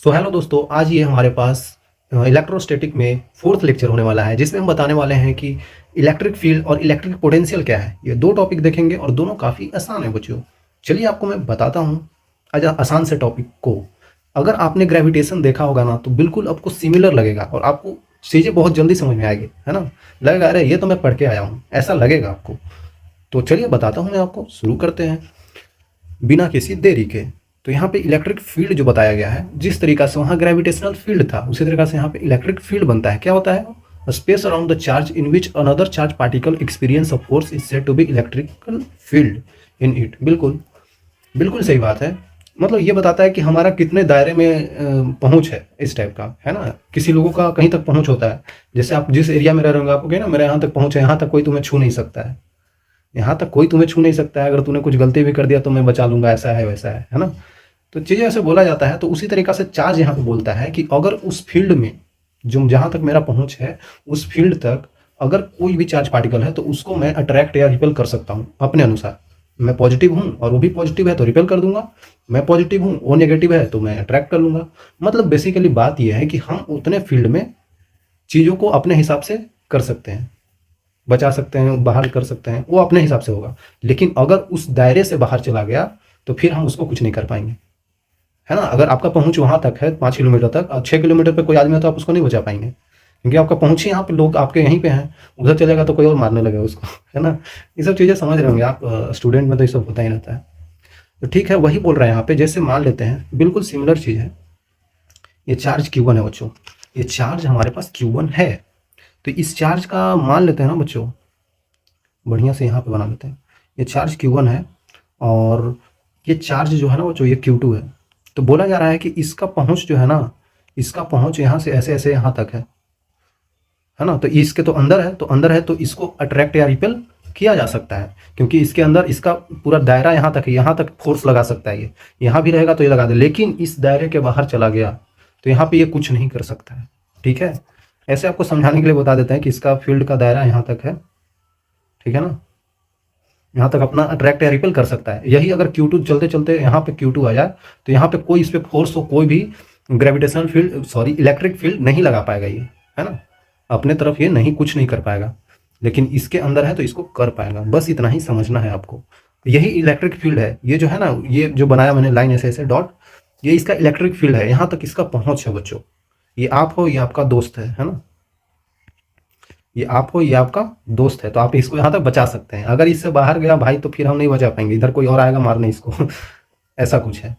So hello दोस्तों, आज ये हमारे पास इलेक्ट्रोस्टैटिक में फोर्थ लेक्चर होने वाला है, जिसमें हम बताने वाले हैं कि इलेक्ट्रिक फील्ड और इलेक्ट्रिक पोटेंशियल क्या है। ये दो टॉपिक देखेंगे और दोनों काफ़ी आसान है बच्चों। चलिए आपको मैं बताता हूँ आज आसान से टॉपिक को। अगर आपने ग्रेविटेशन देखा होगा ना, तो बिल्कुल आपको सिमिलर लगेगा और आपको चीज़ें बहुत जल्दी समझ में आएगी, है ना। लगेगा अरे ये तो मैं पढ़ के आया हूँ, ऐसा लगेगा आपको। तो चलिए बताता हूँ मैं आपको, शुरू करते हैं बिना किसी देरी के। तो यहाँ पे इलेक्ट्रिक फील्ड जो बताया गया है, जिस तरीका से वहाँ ग्रेविटेशनल फील्ड था, उसी तरीका से यहाँ पे इलेक्ट्रिक फील्ड बनता है। क्या होता है? Space around the charge in which another charge particle experience of force is said to be electrical field in it. बिल्कुल बिल्कुल सही बात है। मतलब ये बताता है कि हमारा कितने दायरे में पहुंच है, इस टाइप का, है ना। किसी लोगों का कहीं तक पहुंच होता है, जैसे आप जिस एरिया में रह रहे होंगे, आपको ना मेरे यहाँ तक पहुंच है, यहाँ तक कोई तुम्हें छू नहीं सकता है, यहाँ तक कोई तुम्हें छू नहीं सकता है। अगर तूने कुछ गलती भी कर दिया तो मैं बचा लूंगा, ऐसा है वैसा है ना। तो चीज़ें ऐसे बोला जाता है। तो उसी तरीका से चार्ज यहाँ पे बोलता है कि अगर उस फील्ड में जो जहाँ तक मेरा पहुँच है, उस फील्ड तक अगर कोई भी चार्ज पार्टिकल है, तो उसको मैं अट्रैक्ट या रिपेल कर सकता हूँ अपने अनुसार। मैं पॉजिटिव हूँ और वो भी पॉजिटिव है तो रिपेल कर दूंगा, मैं पॉजिटिव हूँ वो नेगेटिव है तो मैं अट्रैक्ट कर लूंगा। मतलब बेसिकली बात यह है कि हम उतने फील्ड में चीज़ों को अपने हिसाब से कर सकते हैं, बचा सकते हैं, बाहर कर सकते हैं, वो अपने हिसाब से होगा। लेकिन अगर उस दायरे से बाहर चला गया तो फिर हम उसको कुछ नहीं कर पाएंगे, है ना। अगर आपका पहुंच वहां तक है 5 किलोमीटर तक, और 6 किलोमीटर पे कोई आदमी है तो आप उसको नहीं बचा पाएंगे, क्योंकि आपका पहुंच ही यहाँ पे, लोग आपके यहीं पे हैं। उधर चलेगा तो कोई और मारने लगेगा उसको, है ना। ये सब चीज़ें समझ रहे होंगे आप, स्टूडेंट में तो ये सब होता ही रहता है। तो ठीक है, वही बोल रहे हैं यहाँ पे। जैसे मान लेते हैं, बिल्कुल सिमिलर चीज़ है। ये चार्ज Q1 है बच्चों, ये चार्ज हमारे पास Q1 है। तो इस चार्ज का मान लेते हैं ना बच्चों, बढ़िया से यहाँ पे बना लेते हैं। ये चार्ज Q1 है और ये चार्ज जो है ना बच्चों, ये Q2 है। तो बोला जा रहा है कि इसका पहुंच जो है ना, इसका पहुंच यहाँ से ऐसे ऐसे यहाँ तक है ना। तो इसके तो अंदर है, तो अंदर है तो इसको अट्रैक्ट या रिपेल किया जा सकता है, क्योंकि इसके अंदर इसका पूरा दायरा यहाँ तक है, यहाँ तक फोर्स लगा सकता है। ये यहाँ भी रहेगा तो ये लगा दे, लेकिन इस दायरे के बाहर चला गया तो यहाँ पे ये कुछ नहीं कर सकता है। ठीक है, ऐसे आपको समझाने के लिए बता देते हैं कि इसका फील्ड का दायरा यहाँ तक है, ठीक है ना। यहाँ तक अपना अट्रैक्ट या रिपेल कर सकता है। यही अगर Q2 चलते चलते यहाँ पे Q2 आ जाए, तो यहाँ पे कोई इस पे फोर्स हो, कोई भी gravitational field, sorry electric field नहीं लगा पाएगा ये, है ना। अपने तरफ ये नहीं, कुछ नहीं कर पाएगा। लेकिन इसके अंदर है तो इसको कर पाएगा। बस इतना ही समझना है आपको। यही इलेक्ट्रिक फील्ड है। ये जो है ना, ये जो बनाया मैंने लाइन ऐसे ऐसे डॉट, ये इसका इलेक्ट्रिक फील्ड है। यहाँ तक इसका पहुंच है बच्चों। ये आप हो, ये आपका दोस्त है ना। ये आप हो, ये आपका दोस्त है, तो आप इसको यहाँ तक बचा सकते हैं। अगर इससे बाहर गया भाई तो फिर हम नहीं बचा पाएंगे, इधर कोई और आएगा मारने इसको ऐसा कुछ है,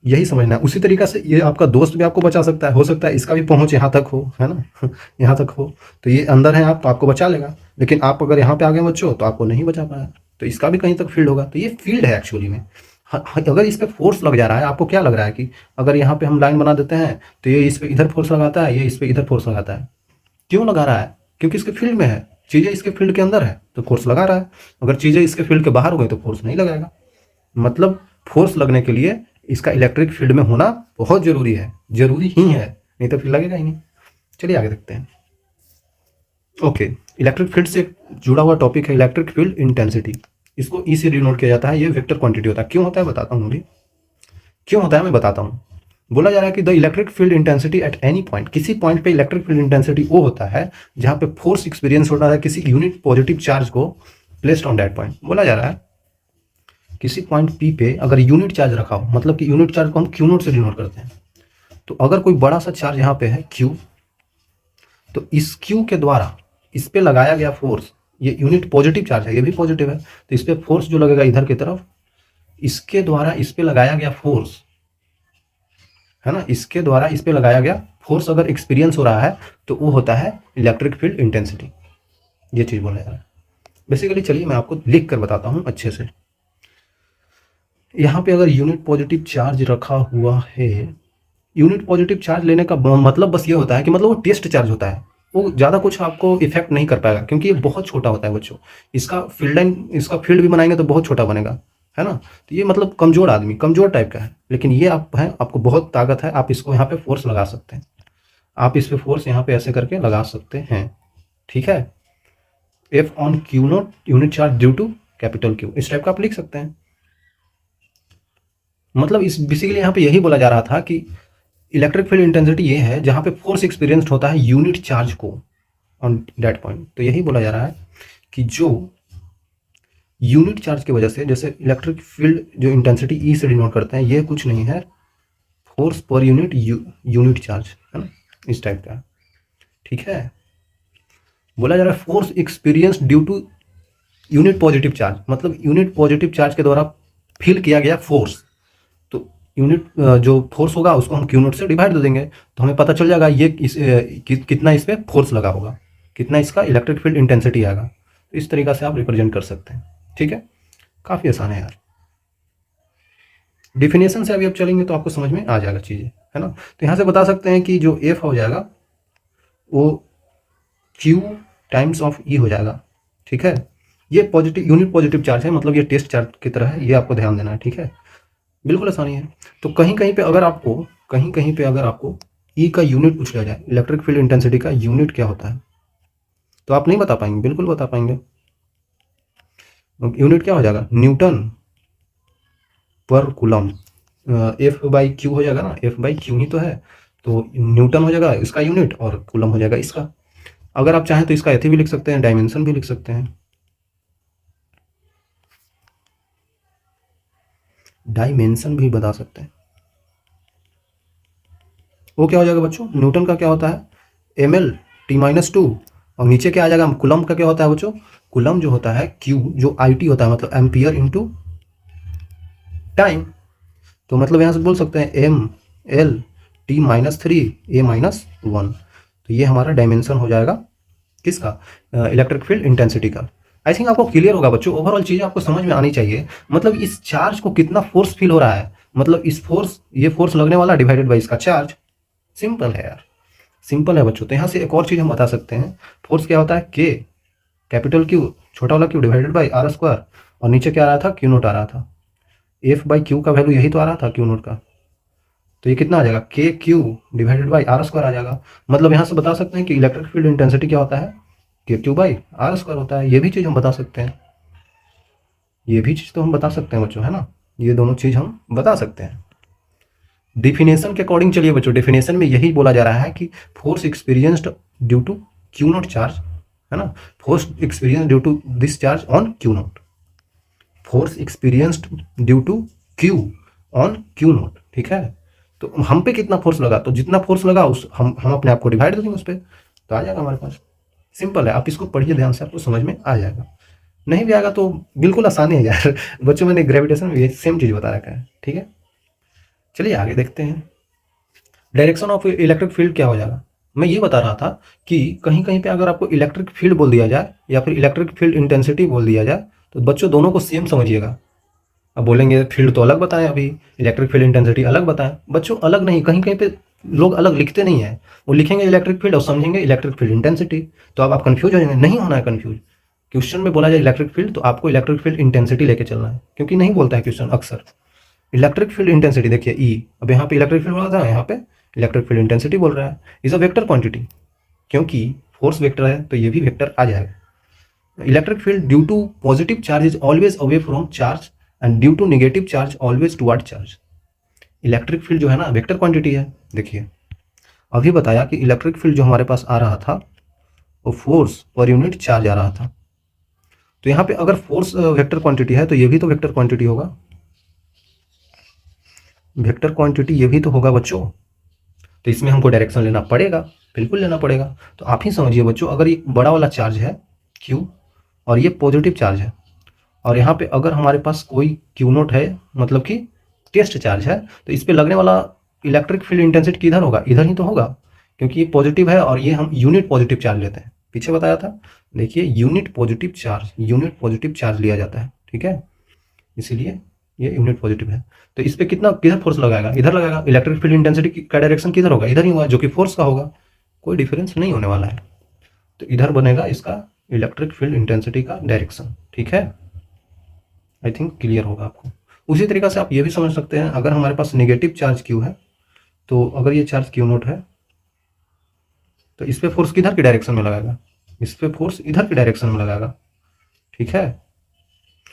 यही समझना है। उसी तरीका से ये आपका दोस्त भी आपको बचा सकता है, हो सकता है इसका भी पहुंच यहाँ तक हो, है ना यहाँ तक हो, तो ये अंदर है आप, तो आपको बचा लेगा। लेकिन आप अगर यहाँ पे आ गए बच्चों तो आपको नहीं बचा पाया, तो इसका भी कहीं तक फील्ड होगा। तो ये फील्ड है एक्चुअली में। अगर इस पर फोर्स लग जा रहा है, आपको क्या लग रहा है कि अगर यहाँ पे हम लाइन बना देते हैं तो ये इस पर इधर फोर्स लगाता है, ये इस पर इधर फोर्स लगाता है। क्यों लगा रहा है? क्योंकि इसके फील्ड में है, चीज़ें इसके फील्ड के अंदर है तो फोर्स लगा रहा है। अगर चीज़ें इसके फील्ड के बाहर हो गई तो फोर्स नहीं लगाएगा। मतलब फोर्स लगने के लिए इसका इलेक्ट्रिक फील्ड में होना बहुत जरूरी है, जरूरी ही है, नहीं तो फिर लगेगा ही नहीं। चलिए आगे देखते हैं। ओके, इलेक्ट्रिक फील्ड से जुड़ा हुआ टॉपिक है इलेक्ट्रिक फील्ड इंटेंसिटी। इसको ई से डिनोट किया जाता है। ये वेक्टर क्वांटिटी होता है। क्यों होता है बताता हूँ अभी, क्यों होता है मैं बताता हूँ। बोला जा रहा है कि the electric field intensity eight any point, किसी पॉइंट पे इलेक्ट्रिक फील्ड इंटेंसिटी वो होता है जहां पे फोर्स एक्सपीरियंस होता है किसी यूनिट पॉजिटिव चार्ज को प्लेस्ड ऑन दैट पॉइंट। बोला जा रहा है किसी पॉइंट पी पे अगर यूनिट चार्ज रखा हो, मतलब कि यूनिट चार्ज को हम क्यू नोट से डिनोट करते हैं। तो अगर कोई बड़ा सा चार्ज यहाँ पे है क्यू, तो इस क्यू के द्वारा इस पे लगाया गया फोर्स, ये यूनिट पॉजिटिव चार्ज है, ये भी पॉजिटिव है, तो इस पे फोर्स जो लगेगा इधर की तरफ, इसके द्वारा इस पे लगाया गया फोर्स, है ना, इसके द्वारा इस पे लगाया गया फोर्स अगर एक्सपीरियंस हो रहा है तो वो होता है इलेक्ट्रिक फील्ड इंटेंसिटी। ये चीज बोला जा रहा है बेसिकली। चलिए मैं आपको लिख कर बताता हूं अच्छे से। यहाँ पे अगर यूनिट पॉजिटिव चार्ज रखा हुआ है, यूनिट पॉजिटिव चार्ज लेने का मतलब बस ये होता है कि मतलब वो टेस्ट चार्ज होता है, वो ज़्यादा कुछ आपको इफेक्ट नहीं कर पाएगा, क्योंकि ये बहुत छोटा होता है बच्चों। इसका फील्ड लाइन, इसका फील्ड भी बनाएंगे तो बहुत छोटा बनेगा, है ना। तो ये मतलब कमजोर आदमी, कमजोर टाइप का है। लेकिन ये आप है, आपको बहुत ताकत है, आप इसको यहाँ पे फोर्स लगा सकते हैं। आप इस पे फोर्स यहाँ पे ऐसे करके लगा सकते हैं, ठीक है। F on Q naught unit charge due to capital Q, इस टाइप का आप लिख सकते हैं। मतलब इस बेसिकली यहाँ पे यही बोला जा रहा था कि इलेक्ट्रिक फील्ड इंटेंसिटी ये है जहाँ पे फोर्स एक्सपीरियंस्ड होता है यूनिट चार्ज को ऑन दैट पॉइंट। तो यही बोला जा रहा है कि जो यूनिट चार्ज की वजह से, जैसे इलेक्ट्रिक फील्ड जो इंटेंसिटी ई से डिनोट करते हैं, ये कुछ नहीं है, force per unit unit charge है ना, इस टाइप का। ठीक है, बोला जा रहा है force experience due to unit positive charge, मतलब यूनिट पॉजिटिव चार्ज के द्वारा फील किया गया फोर्स। तो यूनिट जो फोर्स होगा उसको हम क्यू नोट से डिवाइड दे देंगे, तो हमें पता चल जाएगा ये कितना इस पर फोर्स लगा होगा, कितना इसका इलेक्ट्रिक फील्ड इंटेंसिटी आएगा। तो इस तरीका से आप रिप्रेजेंट कर सकते हैं। ठीक है, काफ़ी आसान है यार। डिफिनेशन से अभी अब चलेंगे तो आपको समझ में आ जाएगा चीज़ें, है ना। तो यहाँ से बता सकते हैं कि जो एफ हो जाएगा वो क्यू टाइम्स ऑफ ई हो जाएगा। ठीक है, ये पॉजिटिव यूनिट पॉजिटिव चार्ज है, मतलब ये टेस्ट चार्ज की तरह है, ये आपको ध्यान देना है। ठीक है, बिल्कुल आसानी है। तो कहीं कहीं पे अगर आपको ई का यूनिट पूछ लिया जाए, इलेक्ट्रिक फील्ड इंटेंसिटी का यूनिट क्या होता है, तो आप नहीं बता पाएंगे, बिल्कुल बता पाएंगे। यूनिट क्या हो जाएगा, न्यूटन पर कूलम। एफ बाई क्यू हो जाएगा ना, एफ बाई क्यू ही तो है, तो न्यूटन हो जाएगा इसका यूनिट और कूलम हो जाएगा इसका। अगर आप चाहें तो इसका एथी भी लिख सकते हैं, डायमेंशन भी लिख सकते हैं, डायमेंशन भी बता सकते हैं। वो क्या हो जाएगा बच्चों, न्यूटन का क्या होता है, M L T minus two, और नीचे क्या आ जाएगा, कूलम का क्या होता है बच्चों, कूलम जो होता है क्यू जो आई टी होता है, मतलब एम्पियर इंटू टाइम। तो मतलब यहाँ से बोल सकते हैं M L T minus three A minus one. तो ये हमारा डायमेंशन हो जाएगा किसका, इलेक्ट्रिक फील्ड इंटेंसिटी का। आई थिंक आपको क्लियर होगा बच्चों, ओवरऑल चीज़ें आपको समझ में आनी चाहिए। मतलब इस चार्ज को कितना फोर्स फील हो रहा है, मतलब इस फोर्स, ये फोर्स लगने वाला डिवाइडेड बाई इसका चार्ज। सिंपल है यार, सिंपल है बच्चों। तो यहाँ से एक और चीज़ हम बता सकते हैं, फोर्स क्या होता है, के कैपिटल क्यू छोटा वाला Q divided by R square, और नीचे क्या आ रहा था, क्यू नोट आ रहा था। एफ बाई क्यू का वैल्यू यही तो आ रहा था क्यू नोट का, तो ये कितना आ जाएगा, K Q divided by R square आ जाएगा। मतलब यहाँ से बता सकते हैं कि इलेक्ट्रिक फील्ड इंटेंसिटी क्या होता है, K Q by R square होता है। ये भी चीज़ हम बता सकते हैं, ये भी चीज़ तो हम बता सकते हैं बच्चों, है ना, ये दोनों चीज़ हम बता सकते हैं। डिफिनेशन के अकॉर्डिंग चलिए बच्चों, डिफिनेशन में यही बोला जा रहा है कि force experienced due to Q naught charge, है ना, force experience due to this charge on Q naught, force experienced due to Q on Q naught. ठीक है, तो हम पे कितना फोर्स लगा, तो जितना फोर्स लगा उस हम अपने आप को डिवाइड कर देंगे उस पर, तो आ जाएगा हमारे पास। सिंपल है, आप इसको पढ़िए ध्यान से, आपको समझ में आ जाएगा। नहीं भी आएगा तो बिल्कुल आसानी है यार बच्चों, मैंने ग्रेविटेशन में ये सेम चीज़ बता रखा है। ठीक है, चलिए आगे देखते हैं। डायरेक्शन ऑफ इलेक्ट्रिक फील्ड क्या हो जाएगा, मैं ये बता रहा था कि कहीं कहीं पे अगर आपको इलेक्ट्रिक फील्ड बोल दिया जाए या फिर इलेक्ट्रिक फील्ड इंटेंसिटी बोल दिया जाए, तो बच्चों दोनों को सेम समझिएगा। अब बोलेंगे फील्ड तो अलग बताएं, अभी इलेक्ट्रिक फील्ड इंटेंसिटी अलग बताएं, बच्चों अलग नहीं, कहीं कहीं पे लोग अलग लिखते नहीं है, वो लिखेंगे इलेक्ट्रिक फील्ड और समझेंगे इलेक्ट्रिक फील्ड इंटेंसिटी, तो अब आप कंफ्यूज हो जाएंगे। नहीं होना है कंफ्यूज, क्वेश्चन में बोला जाए इलेक्ट्रिक फील्ड तो आपको इलेक्ट्रिक फील्ड इंटेंसिटी लेके चलना है, क्योंकि नहीं बोलता है क्वेश्चन अक्सर इलेक्ट्रिक फील्ड इंटेंसिटी। देखिए ई, अब यहाँ पे इलेक्ट्रिक फील्ड बोला था, यहाँ पे इलेक्ट्रिक फील्ड इंटेंसिटी बोल रहा है, इज अ वेक्टर क्वांटिटी, क्योंकि फोर्स वेक्टर है तो ये भी वेक्टर आ जाएगा। Electric field due to positive charge is always away from charge and due to negative charge always toward charge. Electric field जो है ना वेक्टर क्वांटिटी है। देखिए अभी बताया कि इलेक्ट्रिक फील्ड जो हमारे पास आ रहा था वो फोर्स पर यूनिट चार्ज आ रहा था, तो यहाँ पे अगर फोर्स वेक्टर क्वांटिटी है तो ये भी तो वेक्टर क्वांटिटी होगा, वेक्टर क्वांटिटी ये भी तो होगा बच्चों, तो इसमें हमको डायरेक्शन लेना पड़ेगा, बिल्कुल लेना पड़ेगा। तो आप ही समझिए बच्चों, अगर ये बड़ा वाला चार्ज है Q और ये पॉजिटिव चार्ज है, और यहाँ पे अगर हमारे पास कोई Q नोट है, मतलब कि टेस्ट चार्ज है, तो इस पर लगने वाला इलेक्ट्रिक फील्ड इंटेंसिटी किधर होगा, इधर ही तो होगा, क्योंकि ये पॉजिटिव है और ये हम यूनिट पॉजिटिव चार्ज लेते हैं, पीछे बताया था। देखिए यूनिट पॉजिटिव चार्ज लिया जाता है, ठीक है, इसीलिए ये यूनिट पॉजिटिव है। तो इस पर कितना किधर फोर्स लगाएगा, इधर लगाएगा, इलेक्ट्रिक फील्ड इंटेंसिटी का डायरेक्शन किधर होगा, इधर ही होगा, जो कि फोर्स का होगा, कोई डिफरेंस नहीं होने वाला है। तो इधर बनेगा इसका इलेक्ट्रिक फील्ड इंटेंसिटी का डायरेक्शन। ठीक है, आई थिंक क्लियर होगा आपको। उसी तरीके से आप ये भी समझ सकते हैं, अगर हमारे पास नेगेटिव चार्ज क्यू है, तो अगर ये चार्ज क्यू नोट है तो इस पर फोर्स किधर की डायरेक्शन में लगाएगा, इस पर फोर्स इधर की डायरेक्शन में लगाएगा। ठीक है,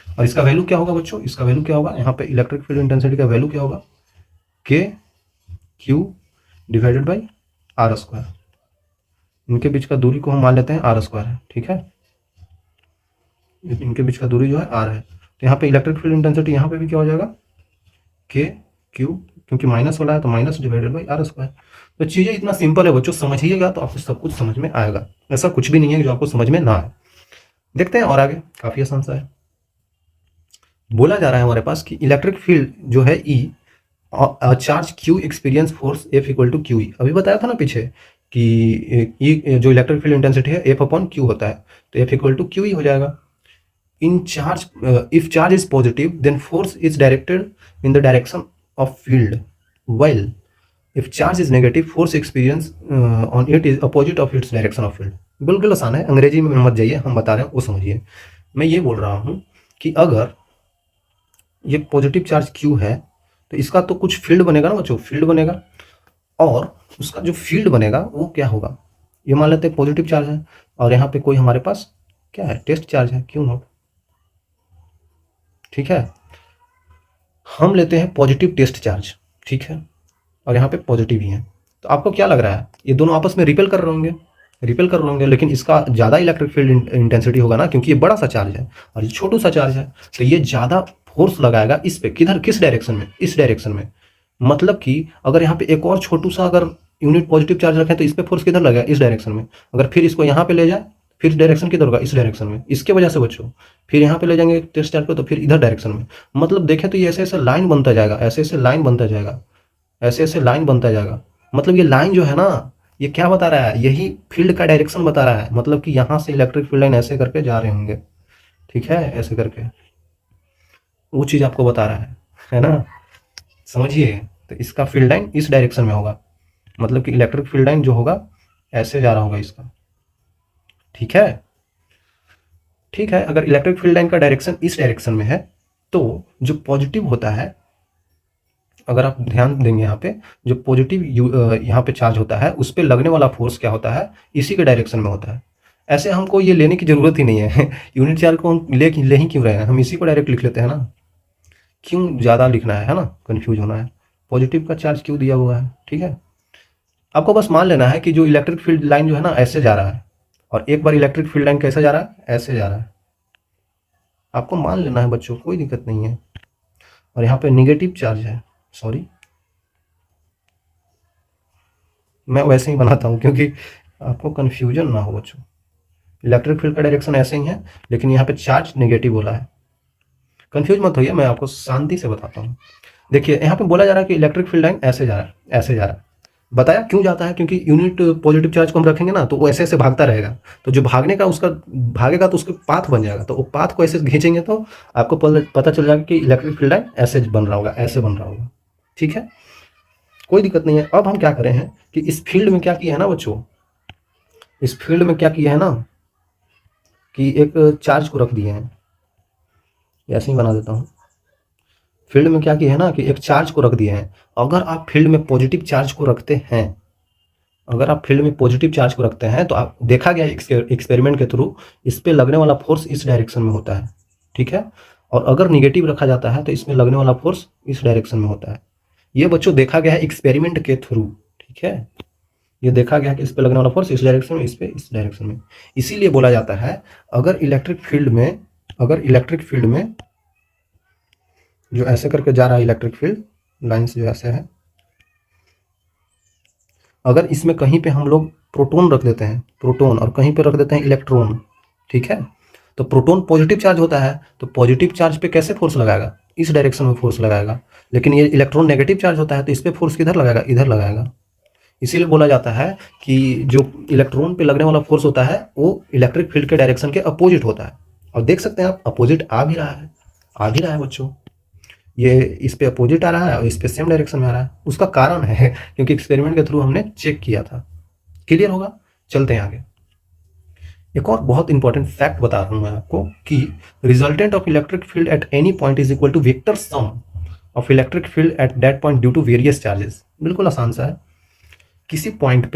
और इसका वैल्यू क्या होगा बच्चों, इसका वैल्यू क्या होगा, यहाँ पे इलेक्ट्रिक फील्ड इंटेंसिटी का वैल्यू क्या होगा, K Q divided by R square. इनके बीच का दूरी को हम मान लेते हैं आर स्क्वायर है, ठीक है। इनके बीच का दूरी जो है आर है, तो यहाँ पे इलेक्ट्रिक फील्ड इंटेंसिटी यहाँ पे भी क्या हो जाएगा, के क्यू, क्योंकि माइनस वाला है तो minus divided by R square. तो चीज़ें इतना सिंपल है बच्चों, समझिएगा तो आपको सब कुछ समझ में आएगा। ऐसा कुछ भी नहीं है जो आपको समझ में ना आए। देखते हैं और आगे, काफ़ी आसान सा है। बोला जा रहा है हमारे पास कि इलेक्ट्रिक फील्ड जो है E, charge Q experience force F equal to Q E. अभी बताया था ना पीछे कि ई जो इलेक्ट्रिक फील्ड इंटेंसिटी है एफ अपॉन क्यू होता है, तो F equal to Q E हो जाएगा। In charge, if charge is positive then force is directed in the direction of field, while if charge is negative force experience on it is opposite of its direction of field. बिल्कुल आसान है, अंग्रेजी में मत जाइए, हम बता रहे हैं वो समझिए। मैं ये बोल रहा हूँ कि अगर ये पॉजिटिव चार्ज क्यू है तो इसका तो कुछ फील्ड बनेगा ना बच्चों, फील्ड बनेगा, और उसका जो फील्ड बनेगा वो क्या होगा, ये मान लेते हैं पॉजिटिव चार्ज है, और यहाँ पे कोई हमारे पास क्या है, टेस्ट चार्ज है, क्यू नॉट, ठीक है। हम लेते हैं पॉजिटिव टेस्ट चार्ज, ठीक है, और यहाँ पे पॉजिटिव ही है। तो आपको क्या लग रहा है, ये दोनों आपस में रिपेल कर रहे होंगे, रिपेल कर रहे होंगे, लेकिन इसका ज़्यादा इलेक्ट्रिक फील्ड इंटेंसिटी होगा ना, क्योंकि ये बड़ा सा चार्ज है और ये छोटू सा चार्ज है, तो ये ज़्यादा फोर्स लगाएगा इस पे, किधर, किस डायरेक्शन में, इस डायरेक्शन में। मतलब कि अगर यहाँ पे एक और छोटू सा अगर यूनिट पॉजिटिव चार्ज रखें तो इस पे फोर्स किधर लगेगा, इस डायरेक्शन में। अगर फिर इसको यहाँ पे ले जाए, फिर डायरेक्शन किधर होगा, इस डायरेक्शन में, इसके वजह से बच्चों। फिर यहाँ पे ले जाएंगे टेस्ट चार्ज को तो फिर इधर डायरेक्शन में। मतलब देखें तो ये ऐसे ऐसे लाइन बनता जाएगा, ऐसे ऐसे लाइन बनता जाएगा, ऐसे ऐसे लाइन बनता जाएगा। मतलब ये लाइन जो है ना, ये क्या बता रहा है, यही फील्ड का डायरेक्शन बता रहा है। मतलब कि यहाँ से इलेक्ट्रिक फील्ड लाइन ऐसे करके जा रहे होंगे, ठीक है, ऐसे करके वो चीज़ आपको बता रहा है ना, समझिए। तो इसका फील्ड लाइन इस डायरेक्शन में होगा, मतलब कि इलेक्ट्रिक फील्ड लाइन जो होगा ऐसे जा रहा होगा इसका, ठीक है। ठीक है, अगर इलेक्ट्रिक फील्ड लाइन का डायरेक्शन इस डायरेक्शन में है तो जो पॉजिटिव होता है, अगर आप ध्यान देंगे यहाँ पे, जो पॉजिटिव यहाँ पे चार्ज होता है उस पर लगने वाला फोर्स क्या होता है, इसी के डायरेक्शन में होता है। ऐसे हमको ये लेने की जरूरत ही नहीं है यूनिट चार्ज को हम ले ही क्यों रहे हैं, हम इसी को डायरेक्ट लिख लेते हैं ना, क्यों ज़्यादा लिखना है ना, कन्फ्यूज होना है। पॉजिटिव का चार्ज क्यों दिया हुआ है, ठीक है। आपको बस मान लेना है कि जो इलेक्ट्रिक फील्ड लाइन जो है ना ऐसे जा रहा है, और एक बार इलेक्ट्रिक फील्ड लाइन कैसे जा रहा है, ऐसे जा रहा है। आपको मान लेना है बच्चों, कोई दिक्कत नहीं है। और यहाँ पे निगेटिव चार्ज है, सॉरी मैं वैसे ही बनाता हूँ क्योंकि आपको कन्फ्यूजन ना हो बच्चों। इलेक्ट्रिक फील्ड का डायरेक्शन ऐसे ही है, लेकिन यहाँ पे चार्ज नेगेटिव बोला है। कन्फ्यूज मत होइए, मैं आपको शांति से बताता हूँ। देखिए यहाँ पे बोला जा रहा है कि इलेक्ट्रिक फील्ड लाइन ऐसे जा रहा है, ऐसे जा रहा है। बताया क्यों जाता है, क्योंकि यूनिट पॉजिटिव चार्ज को हम रखेंगे ना तो वो ऐसे ऐसे भागता रहेगा, तो जो भागने का उसका भागेगा तो उसका पाथ बन जाएगा, तो वो पाथ को ऐसे खींचेंगे तो आपको पता चल जाएगा कि इलेक्ट्रिक फील्ड लाइन ऐसे बन रहा होगा, ऐसे बन रहा होगा, ठीक है। कोई दिक्कत नहीं है। अब हम क्या करें हैं कि इस फील्ड में क्या किया है ना बच्चों, इस फील्ड में क्या किया है ना कि एक चार्ज को रख दिए हैं, ऐसे ही बना देता हूँ। फील्ड में क्या किया है ना कि एक चार्ज को रख दिए हैं। अगर आप फील्ड में पॉजिटिव चार्ज को रखते हैं, अगर आप फील्ड में पॉजिटिव चार्ज को रखते हैं तो आप देखा गया एक्सपेरिमेंट के थ्रू इस पे लगने वाला फोर्स इस डायरेक्शन में होता है, ठीक है। और अगर निगेटिव रखा जाता है तो इसमें लगने वाला फोर्स इस डायरेक्शन में होता है। ये बच्चों देखा गया है एक्सपेरिमेंट के थ्रू, ठीक है। ये देखा गया कि इस पे लगने वाला फोर्स इस डायरेक्शन में, इस पे इस डायरेक्शन में। इसीलिए बोला जाता है अगर इलेक्ट्रिक फील्ड में जो ऐसे करके जा रहा है, इलेक्ट्रिक फील्ड लाइन्स जो ऐसे है, अगर इसमें कहीं पे हम लोग प्रोटॉन रख देते हैं, प्रोटॉन, और कहीं पे रख देते हैं इलेक्ट्रॉन, ठीक है, तो प्रोटॉन पॉजिटिव चार्ज होता है, तो पॉजिटिव चार्ज पे कैसे फोर्स लगाएगा, इस डायरेक्शन में फोर्स लगाएगा। लेकिन ये इलेक्ट्रॉन नेगेटिव चार्ज होता है तो इस पे फोर्स किधर लगाएगा, इधर लगाएगा। इसीलिए बोला जाता है कि जो इलेक्ट्रॉन पे लगने वाला फोर्स होता है वो इलेक्ट्रिक फील्ड के डायरेक्शन के अपोजिट होता है। और देख सकते हैं आप, अपोजिट आ भी रहा है, आ भी रहा है बच्चों। ये इस पे अपोजिट आ रहा है और इस पे सेम डायरेक्शन में आ रहा है। उसका कारण है क्योंकि एक्सपेरिमेंट के थ्रू हमने चेक किया था। क्लियर होगा, चलते हैं आगे। एक और बहुत इंपॉर्टेंट फैक्ट बता रहा हूं मैं आपको कि resultant of electric field at any point is equal to vector sum of electric field at that point due to various charges. बिल्कुल आसान सा है। किसी पॉइंट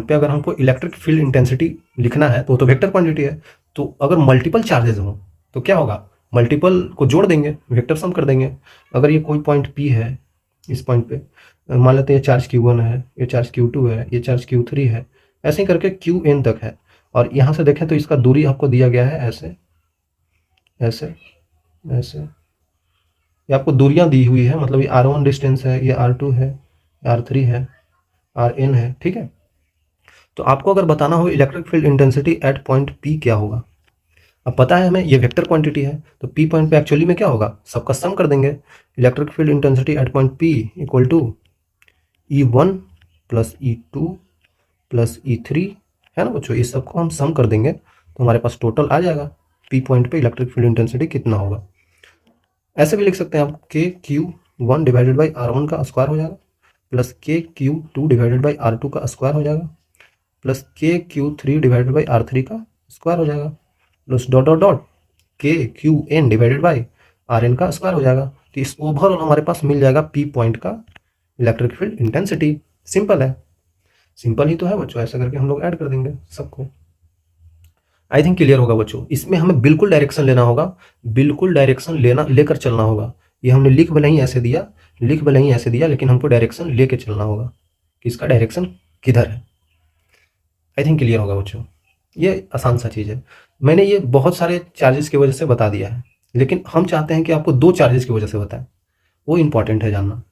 पे अगर हमको इलेक्ट्रिक फील्ड इंटेंसिटी लिखना है तो वो तो वेक्टर क्वांटिटी है। तो अगर मल्टीपल चार्जेस हों तो क्या होगा, मल्टीपल को जोड़ देंगे, वेक्टर सम कर देंगे। अगर ये कोई पॉइंट पी है, इस पॉइंट पे मान लेते हैं ये चार्ज Q1 है, ये चार्ज Q2 है, ये चार्ज Q3 है, ऐसे ही करके Qn तक है। और यहाँ से देखें तो इसका दूरी आपको दिया गया है ऐसे ऐसे ऐसे, ये आपको दूरियां दी हुई है, मतलब ये R1 डिस्टेंस है, ये R2 है, R3 है, Rn है, ठीक है। तो आपको अगर बताना हो electric field intensity at point P क्या होगा, अब पता है हमें ये वेक्टर क्वांटिटी है, तो P पॉइंट पे एक्चुअली में क्या होगा, सबका सम कर देंगे। Electric field intensity at point P equal to E1 plus E2 plus E3, है ना बच्चों, इस सबको हम सम कर देंगे तो हमारे पास टोटल आ जाएगा P पॉइंट पे इलेक्ट्रिक फील्ड इंटेंसिटी कितना होगा। ऐसे भी लिख सकते हैं आप, KQ1 डिवाइडेड बाई R1 का स्क्वायर हो जाएगा, plus KQ2 divided by R2 का स्क्वायर हो जाएगा, plus KQ3 divided by R3 का स्क्वायर हो जाएगा, plus dot dot dot KQN divided by RN का स्क्वायर हो जाएगा। तो इस ओवरऑल हमारे पास मिल जाएगा P पॉइंट का इलेक्ट्रिक फील्ड इंटेंसिटी। सिंपल है, सिंपल ही तो है बच्चों, ऐसा करके हम लोग ऐड कर देंगे सबको। आई थिंक क्लियर होगा बच्चों। इसमें हमें बिल्कुल डायरेक्शन लेना होगा, बिल्कुल डायरेक्शन लेकर चलना होगा। ये हमने लिख भले ही ऐसे दिया, लिख भले ही ऐसे दिया, लेकिन हमको डायरेक्शन लेके चलना होगा कि इसका डायरेक्शन किधर है। आई थिंक क्लियर होगा बच्चों, ये आसान सा चीज़ है। मैंने ये बहुत सारे चार्जेस की वजह से बता दिया है, लेकिन हम चाहते हैं कि आपको 2 चार्जेस की वजह से बताएं, वो इंपॉर्टेंट है जानना,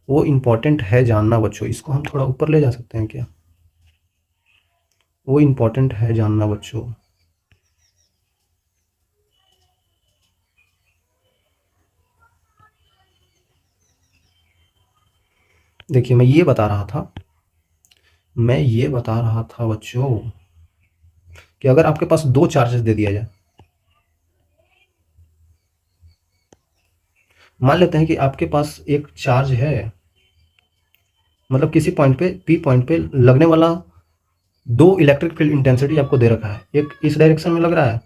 वो इंपॉर्टेंट है जानना बच्चों। इसको हम थोड़ा ऊपर ले जा सकते हैं क्या, वो इंपॉर्टेंट है जानना बच्चों। देखिए मैं ये बता रहा था बच्चों कि अगर आपके पास 2 चार्जेस दे दिया जाए, मान लेते हैं कि आपके पास एक चार्ज है, मतलब किसी पॉइंट पे P पॉइंट पे लगने वाला 2 इलेक्ट्रिक फील्ड इंटेंसिटी आपको दे रखा है, एक इस डायरेक्शन में लग रहा है,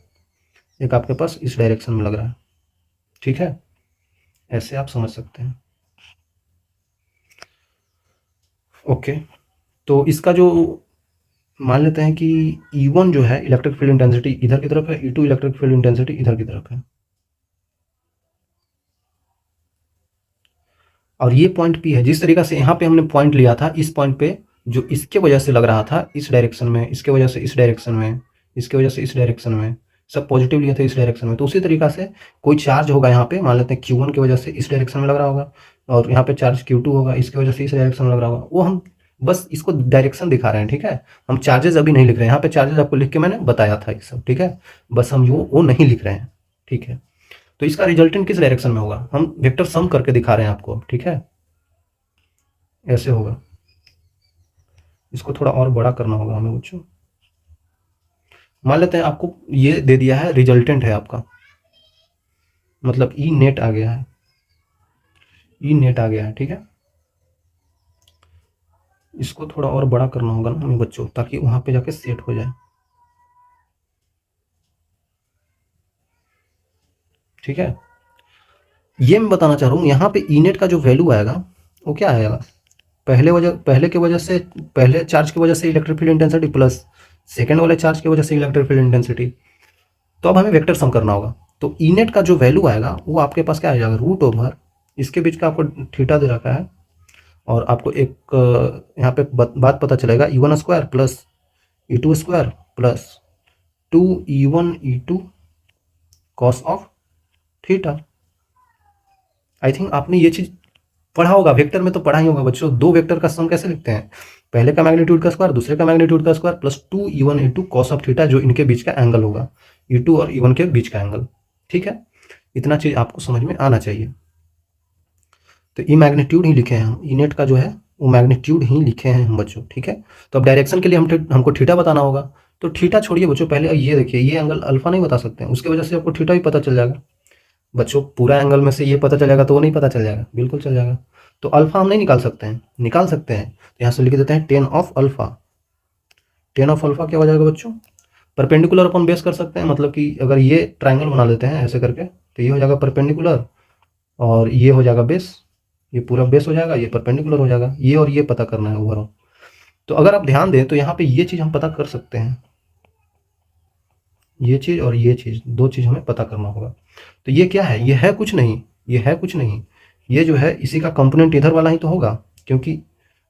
एक आपके पास इस डायरेक्शन में लग रहा है, ठीक है, ऐसे आप समझ सकते हैं। ओके, तो इसका जो मान लेते हैं कि E1 जो है इलेक्ट्रिक फील्ड इंटेंसिटी इधर की तरफ है, E2 इलेक्ट्रिक फील्ड इंटेंसिटी इधर की तरफ है, और ये पॉइंट P है। जिस तरीका से यहाँ पे हमने पॉइंट लिया था, इस पॉइंट पे जो इसके वजह से लग रहा था इस डायरेक्शन में, इसके वजह से इस डायरेक्शन में, इसके वजह से इस डायरेक्शन में, सब पॉजिटिव लिए थे इस डायरेक्शन में, तो उसी तरीका से कोई चार्ज होगा यहाँ पे, मान लेते हैं Q1 की वजह से इस डायरेक्शन में लग रहा होगा, और यहाँ पे चार्ज Q2 होगा, इसकी वजह से इस डायरेक्शन में लग रहा होगा। वो हम बस इसको डायरेक्शन दिखा रहे हैं, ठीक है, हम चार्जेस अभी नहीं लिख रहे हैं। यहाँ पे चार्जेस आपको लिख के मैंने बताया था ये सब, ठीक है, बस हम वो नहीं लिख रहे हैं, ठीक है। तो इसका रिजल्टेंट किस डायरेक्शन में होगा, हम वेक्टर सम करके दिखा रहे हैं आपको, ठीक है, ऐसे होगा। इसको थोड़ा और बड़ा करना होगा हमें बच्चों। मान लेते हैं आपको ये दे दिया है, रिजल्टेंट है आपका, मतलब ई नेट आ गया है, ई नेट आ गया है, ठीक है। इसको थोड़ा और बड़ा करना होगा ना हमें बच्चों, ताकि वहां पे जाके सेट हो जाए, ठीक है। ये मैं बताना चाह रहा हूँ, यहाँ पे ई नेट का जो वैल्यू आएगा वो क्या आएगा, पहले चार्ज की वजह से electric field intensity plus second वाले चार्ज की वजह से इलेक्ट्रिक फील्ड इंटेंसिटी। तो अब हमें वेक्टर सम करना होगा, तो ई नेट का जो वैल्यू आएगा वो आपके पास क्या आ जाएगा, रूट ओवर इसके बीच का आपको थीटा दे रखा है, और आपको एक यहाँ पे बात पता चलेगा, E1 square plus E2 square plus 2E1 E2 cos of theta. I think आपने ये चीज पढ़ा होगा, वेक्टर में तो पढ़ा ही होगा बच्चों। 2 वेक्टर का सम कैसे लिखते हैं, पहले का मैग्नीट्यूड का स्क्वायर, दूसरे का मैग्नीट्यूड का square, plus 2E1 E2 cos of theta, जो इनके बीच का एंगल होगा, E2 और E1 के बीच का एंगल, ठीक है। इतना चीज आपको समझ में आना चाहिए। तो ई मैग्नीट्यूड ही लिखे हैं हम, ई नेट का जो है वो मैग्नीट्यूड ही लिखे हैं हम बच्चों, ठीक है। तो अब डायरेक्शन के लिए हमको थीटा बताना होगा, तो थीटा छोड़िए बच्चों, पहले ये देखिए, ये एंगल अल्फा नहीं बता सकते हैं, उसकी वजह से आपको थीटा ही पता चल जाएगा बच्चों। पूरा एंगल में से ये पता चल जाएगा तो वो नहीं पता चल जाएगा, बिल्कुल चल जाएगा। तो अल्फा हम नहीं निकाल सकते हैं, निकाल सकते हैं, तो यहाँ से लिख देते हैं ten of alpha. Ten of alpha क्या हो जाएगा बच्चों, परपेंडिकुलर अपन बेस कर सकते हैं, मतलब कि अगर ये ट्राइंगल बना लेते हैं ऐसे करके, तो ये हो जाएगा परपेंडिकुलर, और ये हो जाएगा बेस, ये पूरा बेस हो जाएगा, ये परपेंडिकुलर हो जाएगा, ये और ये पता करना है ओवरऑल। तो अगर आप ध्यान दें तो यहाँ पे ये चीज़ हम पता कर सकते हैं, ये चीज़ और ये चीज़, 2 चीज़ हमें पता करना होगा। तो ये क्या है, ये है कुछ नहीं, ये है कुछ नहीं, ये जो है इसी का कंपोनेंट इधर वाला ही तो होगा, क्योंकि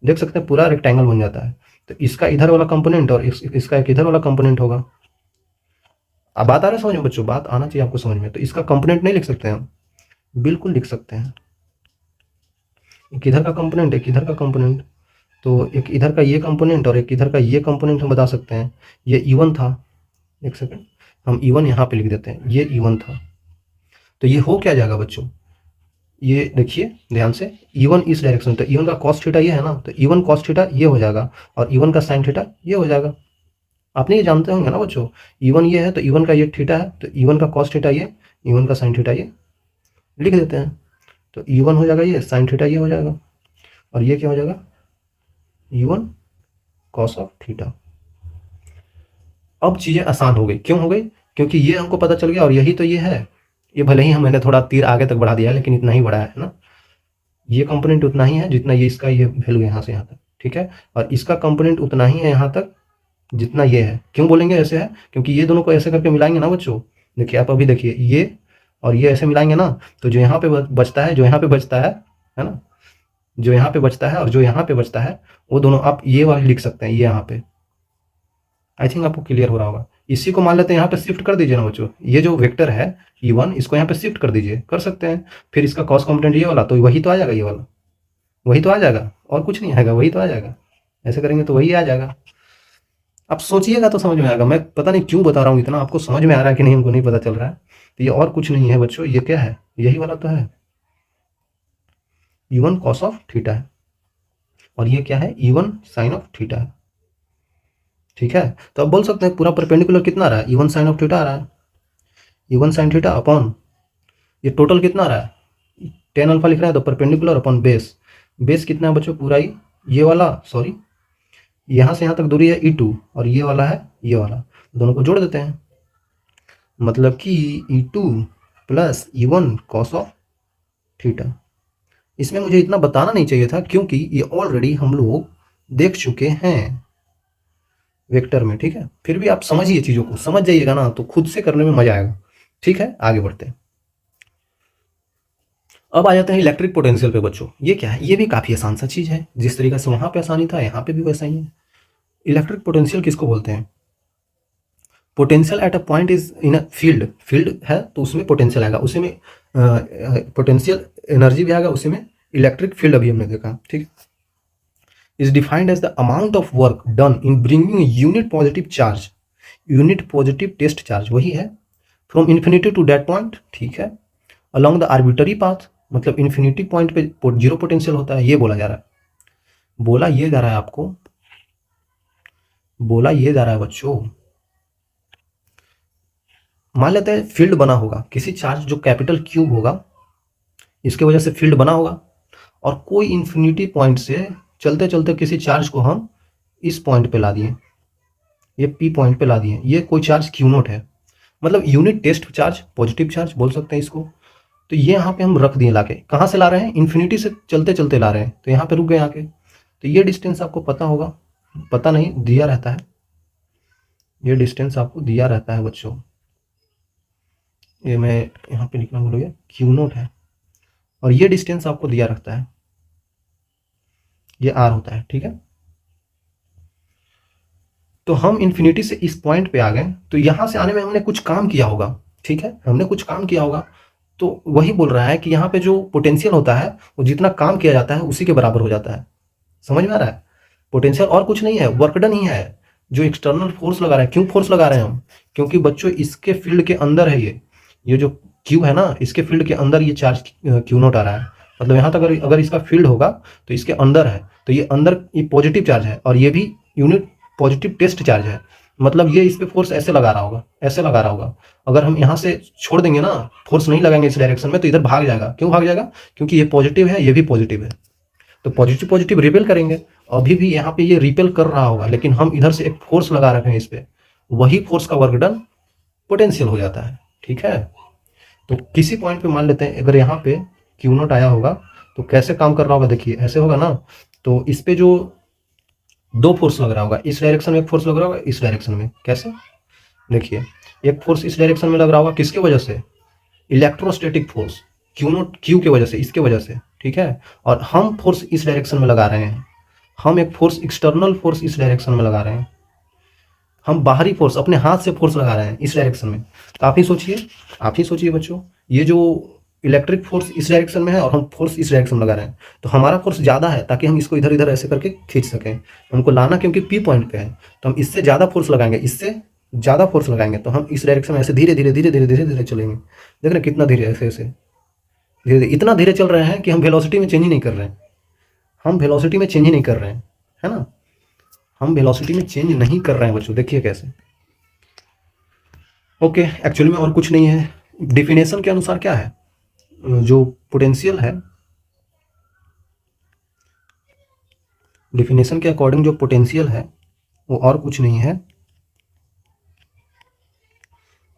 देख सकते हैं पूरा रेक्टेंगल बन जाता है, तो इसका इधर वाला कंपोनेंट और इसका एक इधर वाला कंपोनेंट होगा। अब बात आ रहा है समझ में बच्चों, बात आना चाहिए आपको समझ में। तो इसका कंपोनेंट नहीं लिख सकते हम? बिल्कुल लिख सकते हैं। एक इधर का कंपोनेंट, एक इधर का कंपोनेंट, तो एक इधर का ये कंपोनेंट और एक इधर का ये कंपोनेंट हम बता सकते हैं। ये E1 था, एक सेकंड, हम E1 यहाँ पे लिख देते हैं, ये E1 था। तो ये हो क्या जाएगा बच्चों, ये देखिए ध्यान से, E1 इस डायरेक्शन, तो E1 का कॉस थीटा ये है ना, तो E1 कॉस थीटा ये हो जाएगा और E1 का साइन थीटा ये हो जाएगा। आपने ये जानते होंगे ना बच्चों, E1 ये है तो E1 का ये थीटा है, तो E1 का कॉस थीटा ये, E1 का साइन थीटा ये लिख देते हैं। तो E1 हो जाएगा ये, साइन थीटा ये हो जाएगा, और ये क्या हो जाएगा, E1 कॉस ऑफ थीटा। अब चीज़ें आसान हो गई, क्यों हो गई, क्योंकि ये हमको पता चल गया और यही तो ये है। ये भले ही मैंने थोड़ा तीर आगे तक बढ़ा दिया है, लेकिन इतना ही बढ़ा है ना, ये कंपोनेंट उतना ही है जितना ये इसका ये वैल्यू यहाँ से यहाँ तक, ठीक है, और इसका कंपोनेंट उतना ही है यहाँ तक जितना ये है। क्यों बोलेंगे ऐसे है, क्योंकि ये दोनों को ऐसे करके मिलाएंगे ना बच्चों, देखिए आप अभी देखिए ये और ये ऐसे मिलाएंगे ना, तो जो यहाँ पे बचता है, जो यहाँ पे बचता है ना, जो यहाँ पे बचता है और जो यहाँ पे बचता है, वो दोनों आप ये वाले लिख सकते हैं, ये यहाँ पे। आई थिंक आपको क्लियर हो रहा होगा। इसी को मान लेते हैं यहाँ पे शिफ्ट कर दीजिए ना बच्चों, ये जो वेक्टर है E1 इसको यहाँ पे शिफ्ट कर दीजिए, कर सकते हैं। फिर इसका कॉस कंपोनेंट ये वाला, तो वही तो आ जाएगा, ये वाला वही तो आ जाएगा, और कुछ नहीं आएगा, वही तो आ जाएगा। ऐसे करेंगे तो वही आ जाएगा। आप सोचिएगा तो समझ में आएगा। मैं पता नहीं क्यों बता रहा हूँ इतना, आपको समझ में आ रहा है कि नहीं हमको नहीं पता चल रहा है। तो ये और कुछ नहीं है बच्चों, ये क्या है, यही वाला तो है, E1 कॉस ऑफ थीटा है, और ये क्या है, E1 साइन ऑफ थीटा है, ठीक है। तो अब बोल सकते हैं पूरा परपेंडिकुलर कितना आ रहा है, E1 साइन ऑफ थीटा आ रहा है, E1 साइन थीटा अपॉन ये टोटल कितना आ रहा है, टेन अल्फा लिख रहा है, तो परपेंडिकुलर अपॉन बेस, बेस कितना है बच्चों, पूरा ही ये वाला, सॉरी यहाँ से यहाँ तक दूरी है E2 और ये वाला है ये वाला, दोनों को जोड़ देते हैं, मतलब कि E2 plus E1 cos of theta. इसमें मुझे इतना बताना नहीं चाहिए था, क्योंकि ये ऑलरेडी हम लोग देख चुके हैं वेक्टर में, ठीक है। फिर भी आप समझिए चीज़ों को, समझ जाइएगा ना तो खुद से करने में मजा आएगा, ठीक है। आगे बढ़ते हैं। अब आ जाते हैं इलेक्ट्रिक पोटेंशियल पे बच्चों। ये क्या है, ये भी काफ़ी आसान सा चीज़ है, जिस तरीके से वहाँ पे आसानी था यहाँ पे भी वैसा ही है। इलेक्ट्रिक पोटेंशियल किसको बोलते हैं, potential at a point is in a field, field है तो उसमें पोटेंशियल आएगा, उसी में पोटेंशियल एनर्जी भी आएगा, उसी में इलेक्ट्रिक फील्ड अभी हमने देखा, ठीक। Is defined as the amount of work done in bringing unit positive charge, unit positive test charge वही है, from infinity to that point, ठीक है, अलॉन्ग द आर्बिटरी पाथ, मतलब इन्फिनिटी पॉइंट पे जीरो पोटेंशियल होता है, ये बोला जा रहा है। बोला ये जा रहा है आपको, बोला ये जा रहा है बच्चों, मान लेते हैं फील्ड बना होगा, किसी चार्ज जो कैपिटल क्यूब होगा इसके वजह से फील्ड बना होगा, और कोई इन्फिनिटी पॉइंट से चलते चलते किसी चार्ज को हम इस पॉइंट पे ला दिए, ये P पॉइंट पे ला दिए, ये कोई चार्ज Q0 है, मतलब unit test charge, positive charge बोल सकते हैं इसको। तो ये यहाँ पे हम रख दिए लाके, कहाँ से ला रहे हैं, इन्फिनिटी से चलते चलते ला रहे हैं, तो यहाँ पे रुक गए आके। तो ये डिस्टेंस आपको पता होगा, पता नहीं दिया रहता है, ये डिस्टेंस आपको दिया रहता है बच्चों, ये मैं यहाँ पे लिखना भूल गया, Q0 है, और ये डिस्टेंस आपको दिया रहता है, ये R होता है, ठीक है। तो हम इन्फिनिटी से इस पॉइंट पे आ गए, तो यहाँ से आने में हमने कुछ काम किया होगा, ठीक है, हमने कुछ काम किया होगा। तो वही बोल रहा है कि यहाँ पे जो पोटेंशियल होता है वो जितना काम किया जाता है उसी के बराबर हो जाता है, समझ में आ रहा है। पोटेंशियल और कुछ नहीं है, वर्क डन ही है, जो एक्सटर्नल फोर्स लगा रहा है। क्यों फोर्स लगा रहे हैं हम, क्योंकि बच्चों इसके फील्ड के अंदर है, ये जो क्यू है ना, इसके फील्ड के अंदर ये चार्ज Q0 आ रहा है, मतलब यहाँ तक अगर इसका फील्ड होगा तो इसके अंदर है, तो ये अंदर ये पॉजिटिव चार्ज है, और ये भी यूनिट पॉजिटिव टेस्ट चार्ज है, मतलब ये इस पे फोर्स ऐसे लगा रहा होगा, ऐसे लगा रहा होगा। अगर हम यहाँ से छोड़ देंगे ना, फोर्स नहीं लगाएंगे इस डायरेक्शन में, तो इधर भाग जाएगा। क्यों भाग जाएगा, क्योंकि ये पॉजिटिव है, ये भी पॉजिटिव है, तो पॉजिटिव पॉजिटिव रिपेल करेंगे। अभी भी यहाँ पे ये रिपेल कर रहा होगा, लेकिन हम इधर से एक फोर्स लगा रखे हैं इस पे, वही फोर्स का वर्क डन पोटेंशियल हो जाता है, ठीक है। तो किसी पॉइंट पे मान लेते हैं अगर यहाँ पे Q0 आया होगा तो कैसे काम कर रहा होगा, देखिए ऐसे होगा ना, तो इस पे जो दो फोर्स लग रहा होगा, इस डायरेक्शन में एक फोर्स लग रहा होगा, इस डायरेक्शन में, कैसे, देखिए एक फोर्स इस डायरेक्शन में लग रहा होगा, किसके वजह से, electrostatic force, Q not Q की वजह से, इसके वजह से, ठीक है। और हम फोर्स इस डायरेक्शन में लगा रहे हैं, हम एक फोर्स, एक्सटर्नल फोर्स इस डायरेक्शन में लगा रहे हैं, हम बाहरी फोर्स अपने हाथ से फोर्स लगा रहे हैं इस डायरेक्शन में। तो आप ही सोचिए बच्चों, ये जो इलेक्ट्रिक फोर्स इस डायरेक्शन में है और हम फोर्स इस डायरेक्शन में लगा रहे हैं, तो हमारा फोर्स ज़्यादा है ताकि हम इसको इधर इधर ऐसे करके खींच सकें। हमको लाना क्योंकि पी पॉइंट पे है, तो हम इससे ज़्यादा फोर्स लगाएंगे, इससे ज़्यादा फोर्स लगाएंगे, तो हम इस डायरेक्शन में ऐसे धीरे धीरे धीरे धीरे धीरे धीरे चलेंगे। देख रहे हैं कितना धीरे, ऐसे ऐसे धीरे धीरे, इतना धीरे चल रहे हैं कि हम वेलोसिटी में चेंज ही नहीं कर रहे हैं, हम वेलोसिटी में चेंज ही नहीं कर रहे हैं, है ना। हम वेलोसिटी में चेंज नहीं कर रहे हैं बच्चों, देखिए कैसे। ओके, एक्चुअली में और कुछ नहीं है। डिफिनेशन के अनुसार क्या है, जो पोटेंशियल है, डिफिनेशन के अकॉर्डिंग जो पोटेंशियल है वो और कुछ नहीं है,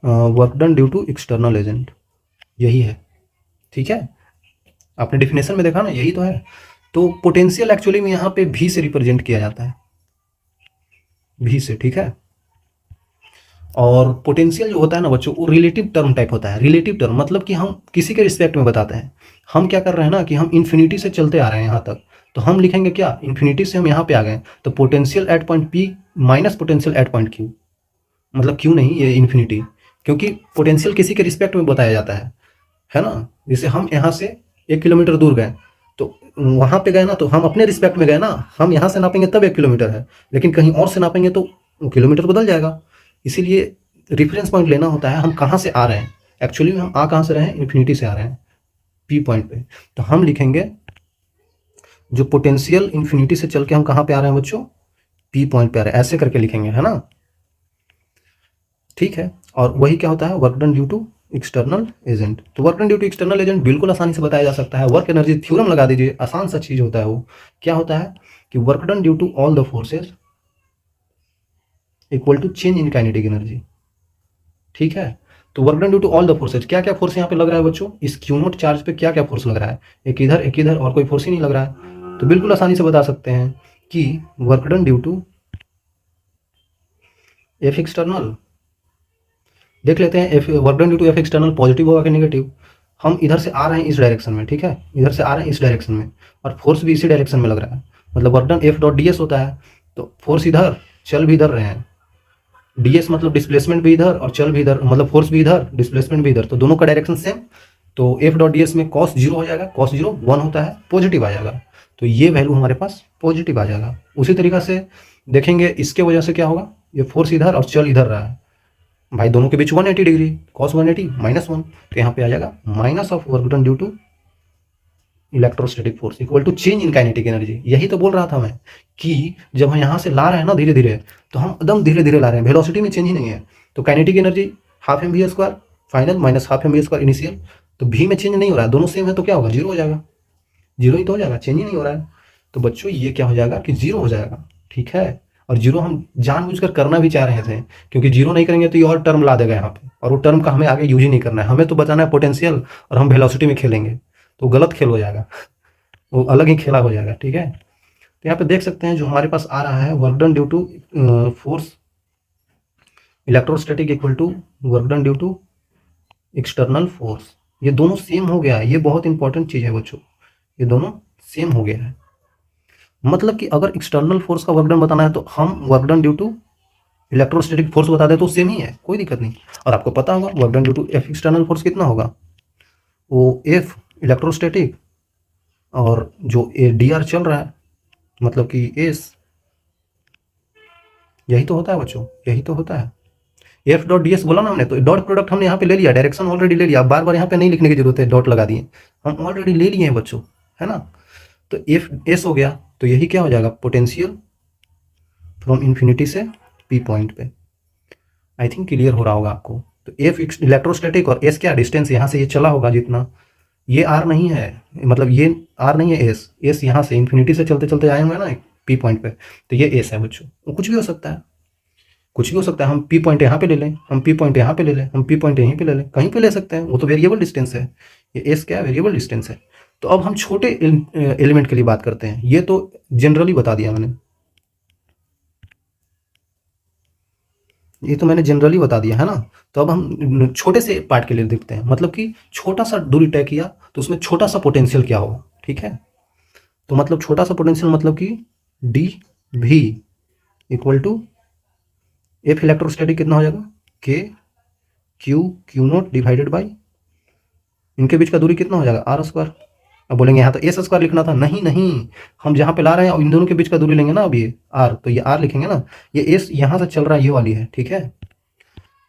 work done due to external agent, यही है, ठीक है। आपने डिफिनेशन में देखा ना, यही तो है। तो पोटेंशियल एक्चुअली में यहाँ पे भी से रिप्रेजेंट किया जाता है, भी से, ठीक है। और पोटेंशियल जो होता है ना बच्चों, वो रिलेटिव टर्म टाइप होता है। रिलेटिव टर्म मतलब कि हम किसी के रिस्पेक्ट में बताते हैं। हम क्या कर रहे हैं ना कि हम इन्फिनिटी से चलते आ रहे हैं यहाँ तक, तो हम लिखेंगे क्या, इन्फिनिटी से हम यहाँ पे आ गए, तो potential at point P minus potential at point Q, मतलब क्यू नहीं, ये इन्फिनिटी, क्योंकि पोटेंशियल किसी के रिस्पेक्ट में बताया जाता है ना। जैसे हम यहाँ से 1 किलोमीटर दूर गए, तो वहाँ पे गए ना, तो हम अपने रिस्पेक्ट में गए ना, हम यहाँ से नापेंगे तब 1 किलोमीटर है, लेकिन कहीं और से नापेंगे तो किलोमीटर बदल जाएगा। इसीलिए रिफरेंस पॉइंट लेना होता है, हम कहाँ से आ रहे हैं। एक्चुअली में हम आ कहाँ से रहे हैं, इन्फिनिटी से आ रहे हैं पी पॉइंट पे, तो हम लिखेंगे जो पोटेंशियल इन्फिनिटी से चल के हम कहाँ पे आ रहे हैं बच्चों, पी पॉइंट पे आ रहे हैं, ऐसे करके लिखेंगे, है ना, ठीक है। और वही क्या होता है, work done due to external agent. तो work done due to external agent बिल्कुल आसानी से बताया जा सकता है, वर्क एनर्जी थ्योरम लगा दीजिए, आसान सा चीज होता है। वो क्या होता है कि work done due to all the forces equal to change in kinetic energy, ठीक है। तो work done due to all the forces, क्या क्या फोर्स यहाँ पे लग रहा है बच्चों, इस क्यू नोट चार्ज पे क्या क्या फोर्स लग रहा है, एक इधर और कोई फोर्स ही नहीं लग रहा है। तो बिल्कुल आसानी से बता सकते हैं कि work done due to F external, देख लेते हैं F work done due to F external positive होगा कि नेगेटिव। हम इधर से आ रहे हैं इस डायरेक्शन में, ठीक है, इधर से आ रहे हैं इस डायरेक्शन में, और फोर्स भी इसी डायरेक्शन में लग रहा है, मतलब work done F dot D S होता है। तो फोर्स इधर, चल भी इधर रहे हैं, डी एस मतलब डिस्प्लेसमेंट भी इधर और चल भी इधर, मतलब फोर्स भी इधर डिस्प्लेसमेंट भी इधर, तो दोनों का डायरेक्शन सेम। तो एफ डॉट डी एस में कॉस जीरो हो जाएगा, कॉस जीरो 1 होता है, पॉजिटिव आ जाएगा, तो ये वैल्यू हमारे पास पॉजिटिव आ जाएगा। उसी तरीका से देखेंगे इसके वजह से क्या होगा, ये फोर्स इधर और चल इधर रहा है भाई, दोनों के बीच 180 डिग्री, कॉस 180 -1, तो यहाँ पे आ जाएगा minus of work done due to electrostatic force equal to change in kinetic energy. यही तो बोल रहा था मैं कि जब हम यहाँ से ला रहे हैं ना धीरे धीरे, तो हम एकदम धीरे धीरे ला रहे हैं, वेलोसिटी में चेंज ही नहीं है। तो kinetic energy half M V square final minus half M V square initial, तो भी में चेंज नहीं हो रहा है, दोनों सेम है, तो क्या होगा, जीरो हो जाएगा, जीरो ही तो हो जाएगा, चेंज ही नहीं हो रहा है। तो बच्चों ये क्या हो जाएगा कि जीरो हो जाएगा, ठीक है। और जीरो हम जानबूझकर करना भी चाह रहे थे, क्योंकि जीरो नहीं करेंगे तो ये और टर्म ला देगा यहाँ पे, और वो टर्म का हमें आगे यूज ही नहीं करना है, हमें तो बचाना है पोटेंशियल, और हम वेलोसिटी में खेलेंगे, तो गलत खेल हो जाएगा, वो अलग ही खेला हो जाएगा, ठीक है। तो यहाँ पे देख सकते हैं जो हमारे पास आ रहा है, work done due to force electrostatic equal to work done due to external force, ये दोनों सेम हो गया है। ये बहुत इंपॉर्टेंट चीज़ है बच्चों, ये दोनों सेम हो गया है। मतलब कि अगर एक्सटर्नल फोर्स का वर्क डन बताना है तो हम work done due to electrostatic force बता दें तो सेम ही है, कोई दिक्कत नहीं। और आपको पता होगा work done due to F external force कितना होगा, वो एफ इलेक्ट्रोस्टैटिक और जो ए डी आर चल रहा है, मतलब कि एस, यही तो होता है बच्चों, यही तो होता है। एफ डॉट डी एस बोला ना हमने, तो डॉट प्रोडक्ट हमने यहाँ पे ले लिया, डायरेक्शन ऑलरेडी ले लिया, बार बार यहाँ पे नहीं लिखने की जरूरत है, डॉट लगा दिए, हम ऑलरेडी ले लिए हैं बच्चों, है ना। तो एफ एस हो गया, तो यही क्या हो जाएगा, पोटेंशियल फ्रॉम इन्फिनिटी से पी पॉइंट पे। आई थिंक क्लियर हो रहा होगा आपको। तो एफ इलेक्ट्रोस्टैटिक और एस क्या डिस्टेंस यहाँ से ये चला होगा जितना, ये आर नहीं है, मतलब ये आर नहीं है, एस, एस यहाँ से इन्फिनिटी से चलते चलते आए होंगे ना पी पॉइंट पे, तो ये एस है बच्चों। वो कुछ भी हो सकता है, कुछ भी हो सकता है, हम पी पॉइंट यहाँ पे ले लें, हम पी पॉइंट यहाँ पे ले लें, हम पी पॉइंट यहीं पे ले लें, कहीं पे ले सकते हैं, वो तो वेरिएबल डिस्टेंस है, ये एस क्या है, वेरिएबल डिस्टेंस है। तो अब हम छोटे एलिमेंट के लिए बात करते हैं, ये तो जनरली बता दिया मैंने। ये तो मैंने जनरली बता दिया है ना। तो अब हम छोटे से पार्ट के लिए देखते हैं, मतलब कि छोटा सा दूरी तय किया तो उसमें छोटा सा पोटेंशियल क्या होगा, ठीक है। तो मतलब छोटा सा पोटेंशियल मतलब कि डी भी इक्वल टू एफ इलेक्ट्रोस्टैटिक कितना हो जाएगा, K Q Q naught divided by इनके बीच का दूरी कितना हो जाएगा, आर स्क्वायर। अब बोलेंगे यहाँ तो एस स्क्वायर लिखना था, नहीं नहीं, हम जहाँ पे ला रहे हैं इन दोनों के बीच का दूरी लेंगे ना, अब ये आर, तो ये आर लिखेंगे ना, ये एस यहाँ से चल रहा है, ये वाली है, ठीक है।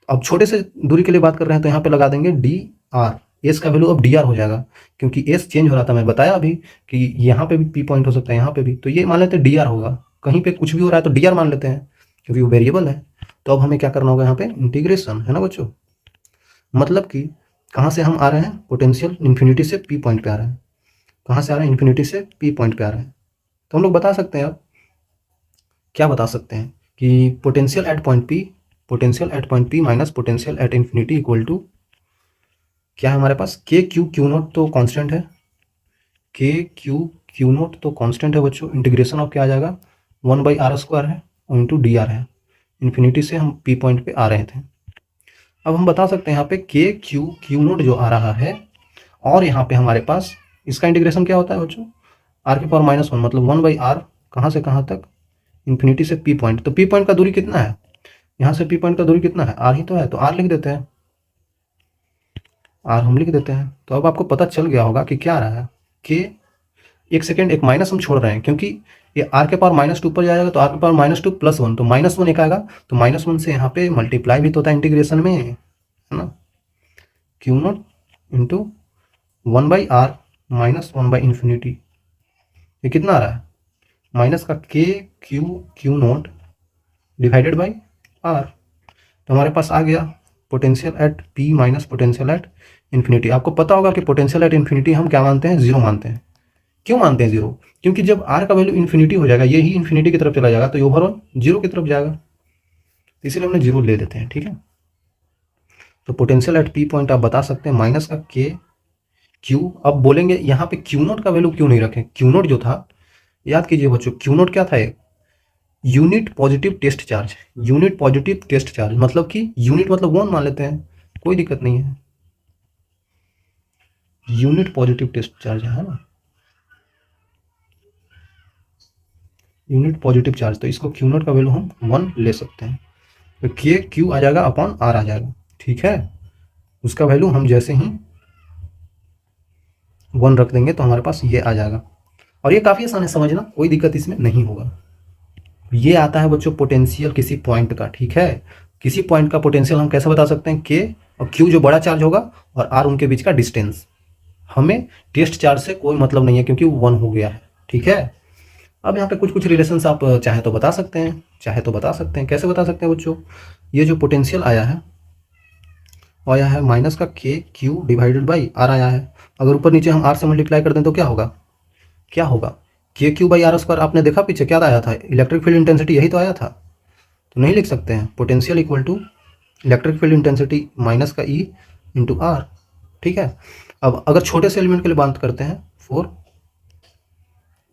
अब छोटे से दूरी के लिए बात कर रहे हैं तो यहाँ पे लगा देंगे डी आर, एस का वैल्यू अब डी आर हो जाएगा, क्योंकि एस चेंज हो रहा था, मैं बताया अभी कि यहाँ पे भी पी पॉइंट हो सकता है, यहाँ पे भी, तो ये मान लेते हैं डी आर होगा, कहीं पे कुछ भी हो रहा है तो डी आर मान लेते हैं क्योंकि वो वेरिएबल है। तो अब हमें क्या करना होगा यहाँ पे, इंटीग्रेशन, है ना बच्चों। मतलब कि कहाँ से हम आ रहे हैं, पोटेंशियल इन्फिनिटी से पी पॉइंट पे आ रहे हैं, कहाँ से आ रहे हैं, इन्फिनिटी से पी पॉइंट पे आ रहे हैं। तो हम लोग बता सकते हैं, अब क्या बता सकते हैं कि potential at point P minus potential at infinity equal to क्या है हमारे पास, के क्यू क्यू नोट तो कांस्टेंट है, के क्यू क्यू नोट तो कांस्टेंट है बच्चों, इंटीग्रेशन ऑफ क्या आ जाएगा, 1/r² है और इंटू डी आर है, इन्फिनिटी से हम पी पॉइंट पे आ रहे थे। अब हम बता सकते हैं यहाँ पे के क्यू क्यू नोट जो आ रहा है, और यहाँ पे हमारे पास इसका इंटीग्रेशन क्या होता है बच्चों, आर की पावर -1, मतलब 1/r, कहाँ से कहाँ तक, इन्फिनिटी से पी पॉइंट। तो पी पॉइंट का दूरी कितना है, यहाँ से पी पॉइंट का दूरी कितना है, आर ही तो है, तो आर लिख देते हैं, आर हम लिख देते हैं। तो अब आपको पता चल गया होगा कि क्या आ रहा है, कि एक सेकेंड, एक माइनस हम छोड़ रहे हैं क्योंकि ये आर के पावर -2 पर जाएगा, तो आर के पावर -2 + 1, तो -1 एक आएगा, तो -1 से यहाँ पे मल्टीप्लाई भी तो होता है इंटीग्रेशन में, है ना, क्यू नोट इंटू 1/r -1/∞, ये कितना आ रहा है, माइनस का K Q Q naught divided by R. तो हमारे पास आ गया potential at P minus potential at infinity. आपको पता होगा कि पोटेंशियल एट इन्फिनिटी हम क्या मानते हैं, जीरो मानते हैं। क्यों मानते हैं जीरो, क्योंकि जब आर का वैल्यू इन्फिनिटी हो जाएगा, ये ही इन्फिनिटी की तरफ चला जाएगा, तो ये ओवरऑल जीरो की तरफ जाएगा, तो इसीलिए हमने जीरो ले देते हैं, ठीक है। तो पोटेंशियल एट पी पॉइंट आप बता सकते हैं माइनस का के क्यू। अब बोलेंगे यहाँ पे क्यू नोट का वैल्यू क्यों नहीं रखें, क्यू नोट जो था, याद कीजिए बच्चों, क्यू नोट क्या था, unit positive test charge, unit positive test charge, मतलब कि यूनिट मतलब 1 मान लेते हैं, कोई दिक्कत नहीं है, यूनिट पॉजिटिव टेस्ट चार्ज है ना, यूनिट पॉजिटिव चार्ज, तो इसको क्यू नोट का वैल्यू हम 1 ले सकते हैं, तो के क्यू आ जाएगा अपॉन आर आ जाएगा, ठीक है। उसका वैल्यू हम जैसे ही 1 रख देंगे तो हमारे पास ये आ जाएगा, और ये काफ़ी आसान है समझना, कोई दिक्कत इसमें नहीं होगा। ये आता है बच्चों पोटेंशियल किसी पॉइंट का, ठीक है। किसी पॉइंट का पोटेंशियल हम कैसे बता सकते हैं, के और क्यू जो बड़ा चार्ज होगा और आर उनके बीच का डिस्टेंस, हमें टेस्ट चार्ज से कोई मतलब नहीं है क्योंकि वो 1 हो गया है, ठीक है। अब यहाँ पे कुछ कुछ रिलेशंस आप चाहे तो बता सकते हैं, चाहे तो बता सकते हैं, कैसे बता सकते हैं बच्चों, ये जो पोटेंशियल आया है माइनस का K Q divided by are आया है, अगर ऊपर नीचे हम आर से मल्टीप्लाई कर दें तो क्या होगा, क्या होगा, K Q by R square. आपने देखा पीछे क्या आया था, इलेक्ट्रिक फील्ड इंटेंसिटी, यही तो आया था, तो नहीं लिख सकते हैं potential equal to electric field intensity minus का ई इंटू आर, ठीक है। अब अगर छोटे से एलिमेंट के लिए बात करते हैं, फॉर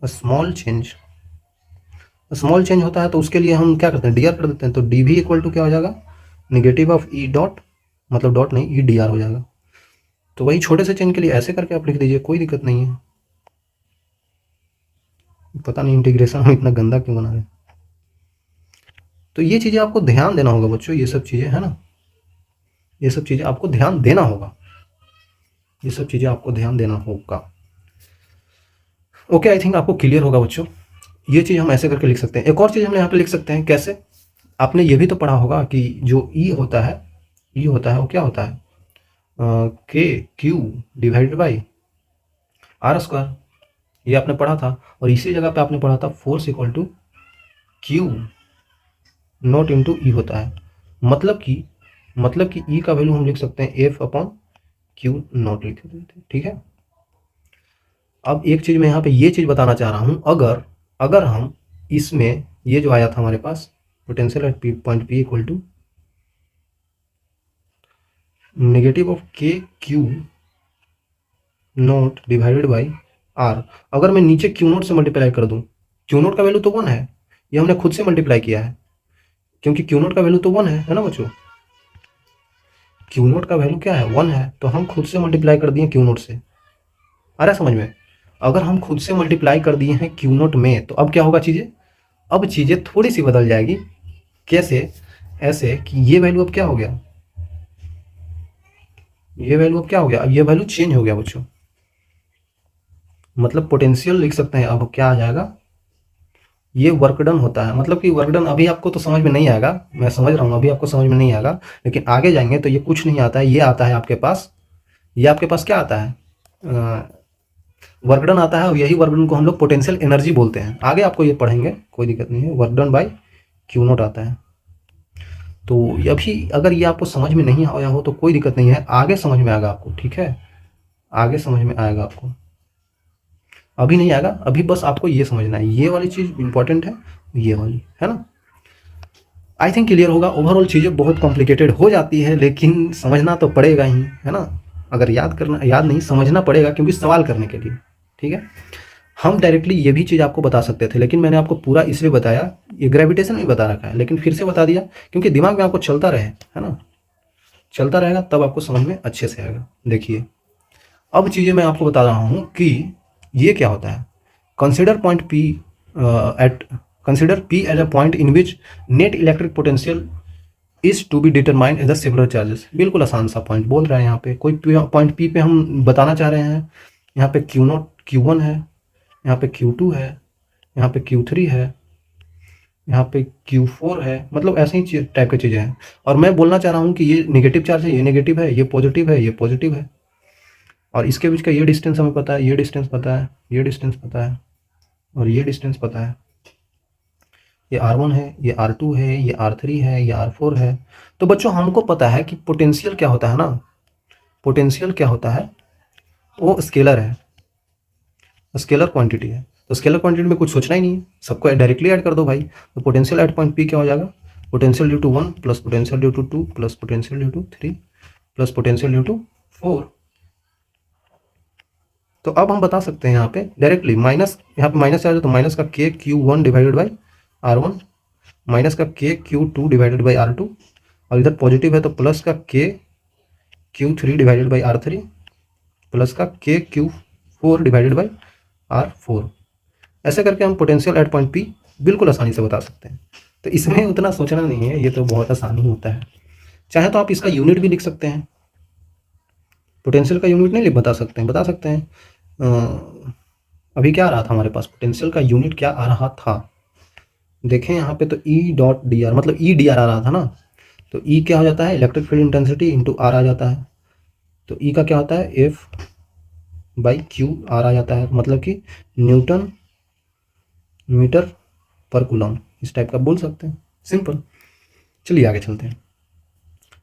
स्मॉल चेंज होता है तो उसके लिए हम क्या करते हैं, डी आर कर देते हैं, तो डी भी इक्वल टू क्या हो जाएगा, निगेटिव ऑफ ई डॉट, मतलब डॉट नहीं, ई डी आर हो जाएगा। तो वही छोटे से चेंज के लिए ऐसे करके आप लिख दीजिए, कोई दिक्कत नहीं है। पता नहीं इंटीग्रेशन हम इतना गंदा क्यों बना रहे हैं। तो ये चीज़ें आपको ध्यान देना होगा बच्चों, ये सब चीज़ें है ना, ये सब चीज़ें आपको ध्यान देना होगा, ये सब चीज़ें आपको ध्यान देना होगा। ओके, आई थिंक आपको क्लियर होगा बच्चों। ये चीज़ हम ऐसे करके लिख सकते हैं। एक और चीज़ हम यहाँ पे लिख सकते हैं, कैसे, आपने ये भी तो पढ़ा होगा कि जो ई होता है, ई होता है वो क्या होता है, K Q divided by R square, ये आपने पढ़ा था। और इसी जगह पे आपने पढ़ा था force equal to Q naught into E होता है, मतलब कि ई का वैल्यू हम लिख सकते हैं एफ अपॉन क्यू नॉट लिख देते हैं, ठीक है। अब एक चीज़ मैं यहाँ पे ये चीज़ बताना चाह रहा हूँ, अगर हम इसमें ये जो आया था हमारे पास potential at P point P equal to negative of K Q naught divided by R, अगर मैं नीचे क्यू नोट से मल्टीप्लाई कर दूं, क्यू नोट का वैल्यू तो 1 है, ये हमने खुद से मल्टीप्लाई किया है, क्योंकि क्यू नोट का वैल्यू तो 1 है ना बच्चों। क्यू नोट का वैल्यू क्या है, 1 है, तो हम खुद से मल्टीप्लाई कर दिए क्यू नोट से। आ रहा है समझ में? अगर हम खुद से मल्टीप्लाई कर दिए हैं क्यू नोट में, तो अब क्या होगा चीज़ें, अब चीज़ें थोड़ी सी बदल जाएगी। कैसे? ऐसे कि ये वैल्यू अब क्या हो गया, ये वैल्यू अब क्या हो गया, अब ये वैल्यू चेंज हो गया बच्चों। मतलब पोटेंशियल लिख सकते हैं, अब क्या आ जाएगा, ये वर्क डन होता है। मतलब कि वर्क डन अभी आपको तो समझ में नहीं आएगा, मैं समझ रहा हूँ अभी आपको समझ में नहीं आएगा, लेकिन आगे जाएंगे तो ये कुछ नहीं आता है, ये आता है आपके पास, ये आपके पास क्या आता है, वर्क डन आता है, और यही वर्क डन को हम लोग पोटेंशियल एनर्जी बोलते हैं। आगे आपको ये पढ़ेंगे, कोई दिक्कत नहीं है। Work done bye Q note आता है। तो अभी अगर ये आपको समझ में नहीं आया हो तो कोई दिक्कत नहीं है, आगे समझ में आएगा आपको, ठीक है, आगे समझ में आएगा आपको, अभी नहीं आएगा। अभी बस आपको ये समझना है, ये वाली चीज़ इंपॉर्टेंट है, ये वाली, है ना। आई थिंक क्लियर होगा। ओवरऑल चीज़ें बहुत कॉम्प्लिकेटेड हो जाती है, लेकिन समझना तो पड़ेगा ही, है ना। अगर याद करना, याद नहीं, समझना पड़ेगा, क्योंकि सवाल करने के लिए, ठीक है। हम डायरेक्टली ये भी चीज़ आपको बता सकते थे, लेकिन मैंने आपको पूरा इसलिए बताया, ये ग्रेविटेशन भी बता रखा है, लेकिन फिर से बता दिया क्योंकि दिमाग में आपको चलता रहे, है ना, चलता रहेगा तब आपको समझ में अच्छे से आएगा। देखिए अब चीज़ें मैं आपको बता रहा हूँ कि ये क्या होता है। Consider point P at consider P as a point in which net electric potential is to be determined as the similar charges. बिल्कुल आसान सा पॉइंट बोल रहे हैं यहाँ पे, कोई पॉइंट पी पे हम बताना चाह रहे हैं। यहाँ पे क्यू नोट Q1 है, यहाँ पे Q2 है, यहाँ पे Q3 है, यहाँ पे Q4 है, मतलब ऐसे ही टाइप की चीज़ें हैं। और मैं बोलना चाह रहा हूँ कि ये नेगेटिव चार्ज है, ये नेगेटिव है, ये पॉजिटिव है, ये पॉजिटिव है, और इसके बीच का ये डिस्टेंस हमें पता है, ये डिस्टेंस पता है, ये डिस्टेंस पता है, और ये डिस्टेंस पता है। ये R1 है, ये R2 है, ये R3 है, ये R4 है। तो बच्चों हमको पता है कि पोटेंशियल क्या होता है ना, पोटेंशियल क्या होता है, वो स्केलर है, स्केलर क्वांटिटी है। तो स्केलर क्वांटिटी में कुछ सोचना ही नहीं है, सबको डायरेक्टली ऐड कर दो भाई। तो पोटेंशियल एट पॉइंट पी क्या हो जाएगा, potential due to 1 plus potential due to 2 plus potential due to 3 plus potential due to 4। तो अब हम बता सकते हैं यहाँ पे डायरेक्टली, माइनस, यहाँ पे माइनस चार्ज है तो माइनस का KQ1 divided by R1, minus का KQ2 डिवाइडेड बाई R2, और इधर पॉजिटिव है तो प्लस का KQ3 divided by R3 plus का KQ4 डिवाइडेड बाई R4। ऐसे करके हम पोटेंशियल एट पॉइंट पी बिल्कुल आसानी से बता सकते हैं। तो इसमें उतना सोचना नहीं है, ये तो बहुत आसानी होता है। चाहे तो आप इसका यूनिट भी लिख सकते हैं, पोटेंशियल का यूनिट नहीं लिख, बता सकते हैं, बता सकते हैं। अभी क्या आ रहा था हमारे पास, पोटेंशियल का यूनिट क्या आ रहा था, देखें यहाँ पे तो E.dr, मतलब E.dr आ रहा था ना। तो E क्या हो जाता है, electric field intensity into R आ जाता है। तो E का क्या होता है, F/Q/R आ जाता है, मतलब कि न्यूटन मीटर पर कूलम, इस टाइप का बोल सकते हैं, सिंपल। चलिए आगे चलते हैं।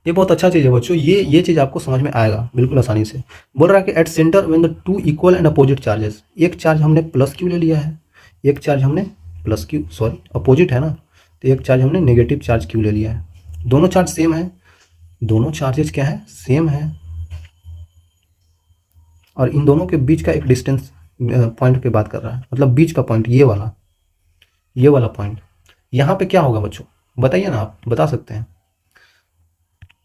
ये बहुत अच्छा चीज़ है बच्चों, ये चीज़ आपको समझ में आएगा बिल्कुल आसानी से। बोल रहा है कि at centre when the two equal and opposite charges, एक चार्ज हमने प्लस क्यू ले लिया है, एक चार्ज हमने प्लस क्यू, सॉरी अपोजिट है ना, तो एक चार्ज हमने नेगेटिव चार्ज क्यू ले लिया है। दोनों चार्ज सेम है, दोनों चार्जेस क्या है, सेम है, और इन दोनों के बीच का एक डिस्टेंस पॉइंट पे बात कर रहा है, मतलब बीच का पॉइंट, ये वाला पॉइंट। यहाँ पे क्या होगा बच्चों, बताइए ना, आप बता सकते हैं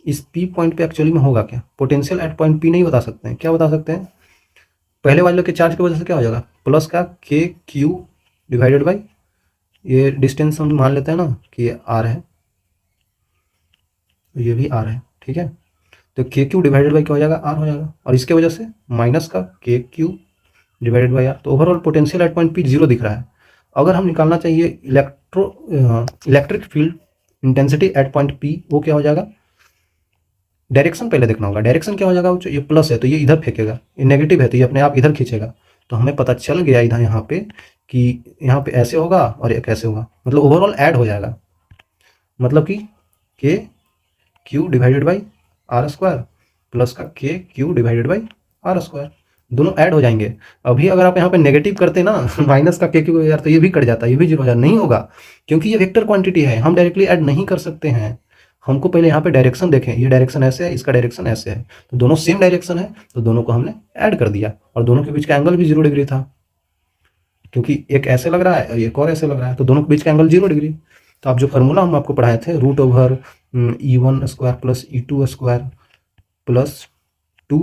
इस P पॉइंट पे एक्चुअली में होगा क्या। पोटेंशियल एट पॉइंट P नहीं बता सकते हैं, क्या बता सकते हैं, पहले वाले के चार्ज की वजह से क्या हो जाएगा, प्लस का KQ डिवाइडेड बाई, ये डिस्टेंस हम मान लेते हैं ना कि ये R है, ये भी R है, ठीक है। तो KQ डिवाइडेड बाई क्या हो जाएगा, R हो जाएगा, और इसके वजह से माइनस का KQ डिवाइडेड बाई R। तो overall potential at point P 0 दिख रहा है। अगर हम निकालना चाहिए electric field intensity at point P, वो क्या हो जाएगा, डायरेक्शन पहले देखना होगा, डायरेक्शन क्या हो जाएगा, ये प्लस है तो ये इधर फेंकेगा, ये नेगेटिव है तो ये अपने आप इधर खींचेगा। तो हमें पता चल गया इधर यहाँ पे कि यहाँ पे ऐसे होगा और एक ऐसे होगा, मतलब ओवरऑल ऐड हो जाएगा, मतलब कि KQ divided by R² plus का KQ डिवाइडेड बाई R², दोनों ऐड हो जाएंगे। अभी अगर आप यहाँ पे नेगेटिव करते ना माइनस का KQ यार, तो ये भी कट जाता, ये भी 0 हो जाता, नहीं होगा, क्योंकि ये वेक्टर क्वांटिटी है, हम डायरेक्टली ऐड नहीं कर सकते हैं। हमको पहले यहाँ पे डायरेक्शन देखें, ये डायरेक्शन ऐसे है, इसका डायरेक्शन ऐसे है, तो दोनों सेम डायरेक्शन है, तो दोनों को हमने ऐड कर दिया, और दोनों के बीच का एंगल भी 0 डिग्री था, क्योंकि एक ऐसे लग रहा है और एक और ऐसे लग रहा है, तो दोनों के बीच का एंगल 0 डिग्री। तो आप जो फार्मूला हम आपको पढ़ाए थे root over E1 square plus E2 square plus 2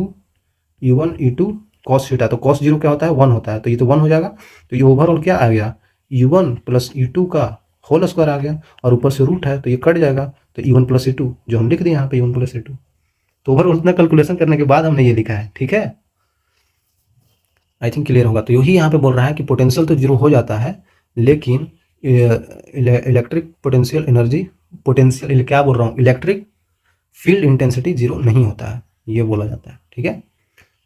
U1 E2 cos theta, तो कॉस जीरो क्या होता है 1 होता है, तो ये तो 1 हो जाएगा। तो ये ओवरऑल क्या आ गया U1 प्लस E2 का होल स्क्वायर आ गया, और ऊपर से रूट है तो ये कट जाएगा, तो E1 प्लस E2 जो हम लिख दिए यहाँ पे E1 प्लस E2। तो ओवरऑल इतना कैलकुलेशन करने के बाद हमने ये लिखा है, ठीक है। आई थिंक क्लियर होगा। तो यही यहाँ पे बोल रहा है कि पोटेंशियल तो जीरो हो जाता है, लेकिन इलेक्ट्रिक पोटेंशियल एनर्जी, पोटेंशियल क्या बोल रहा हूँ, इलेक्ट्रिक फील्ड इंटेंसिटी जीरो नहीं होता है, ये बोला जाता है, ठीक है।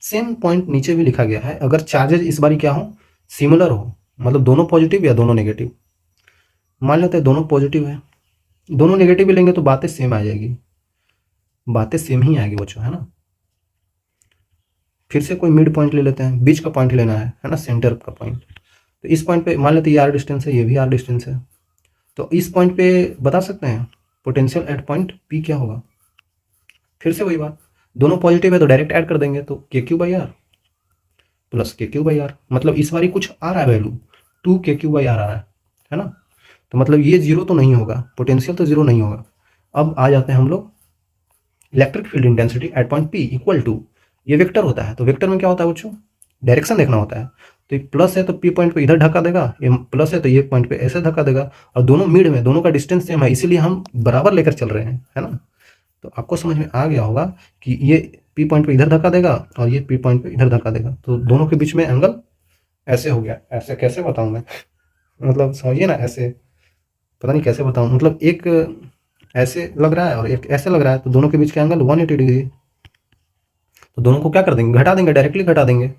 सेम पॉइंट नीचे भी लिखा गया है, अगर चार्जेज इस बार क्या हो, सिमिलर हो, मतलब दोनों पॉजिटिव या दोनों नेगेटिव। मान लेते हैं दोनों पॉजिटिव है, दोनों नेगेटिव भी लेंगे तो बातें सेम आ जाएगी, बातें सेम ही आएगी बच्चों, है ना। फिर से कोई मिड पॉइंट ले लेते हैं, बीच का पॉइंट लेना है ना, सेंटर का पॉइंट। तो इस पॉइंट पे मान लेते हैं ये आर डिस्टेंस है, ये भी आर डिस्टेंस है, तो इस पॉइंट पे बता सकते हैं पोटेंशियल एट पॉइंट पी क्या होगा। फिर से वही बात, दोनों पॉजिटिव है तो डायरेक्ट ऐड कर देंगे, तो के क्यू बाई आर प्लस के क्यू बाई आर, मतलब इस बारी कुछ आ रहा है वैल्यू 2 के क्यू बाई आर आ रहा है ना। तो मतलब ये जीरो तो नहीं होगा, पोटेंशियल तो जीरो नहीं होगा। अब आ जाते हैं हम लोग electric field intensity at point P equal to, ये वेक्टर होता है, तो वेक्टर में क्या होता है बच्चों, डायरेक्शन देखना होता है। तो एक प्लस है तो पी पॉइंट पे इधर ढका देगा, ये प्लस है तो ये पॉइंट पे ऐसे धक्का देगा, और दोनों मिड में, दोनों का डिस्टेंस सेम है, इसीलिए हम बराबर लेकर चल रहे हैं, है ना। तो आपको समझ में आ गया होगा कि ये पी पॉइंट पे इधर धक्का देगा और ये पी पॉइंट पे इधर धक्का देगा, तो दोनों के बीच में एंगल ऐसे हो गया। ऐसे कैसे बताऊं मैं, मतलब समझिए ना, ऐसे पता नहीं कैसे बताऊं, मतलब एक ऐसे लग रहा है और एक ऐसे लग रहा है, तो दोनों के बीच का एंगल 180 डिग्री। तो दोनों को क्या कर देंगे, घटा देंगे, डायरेक्टली घटा देंगे,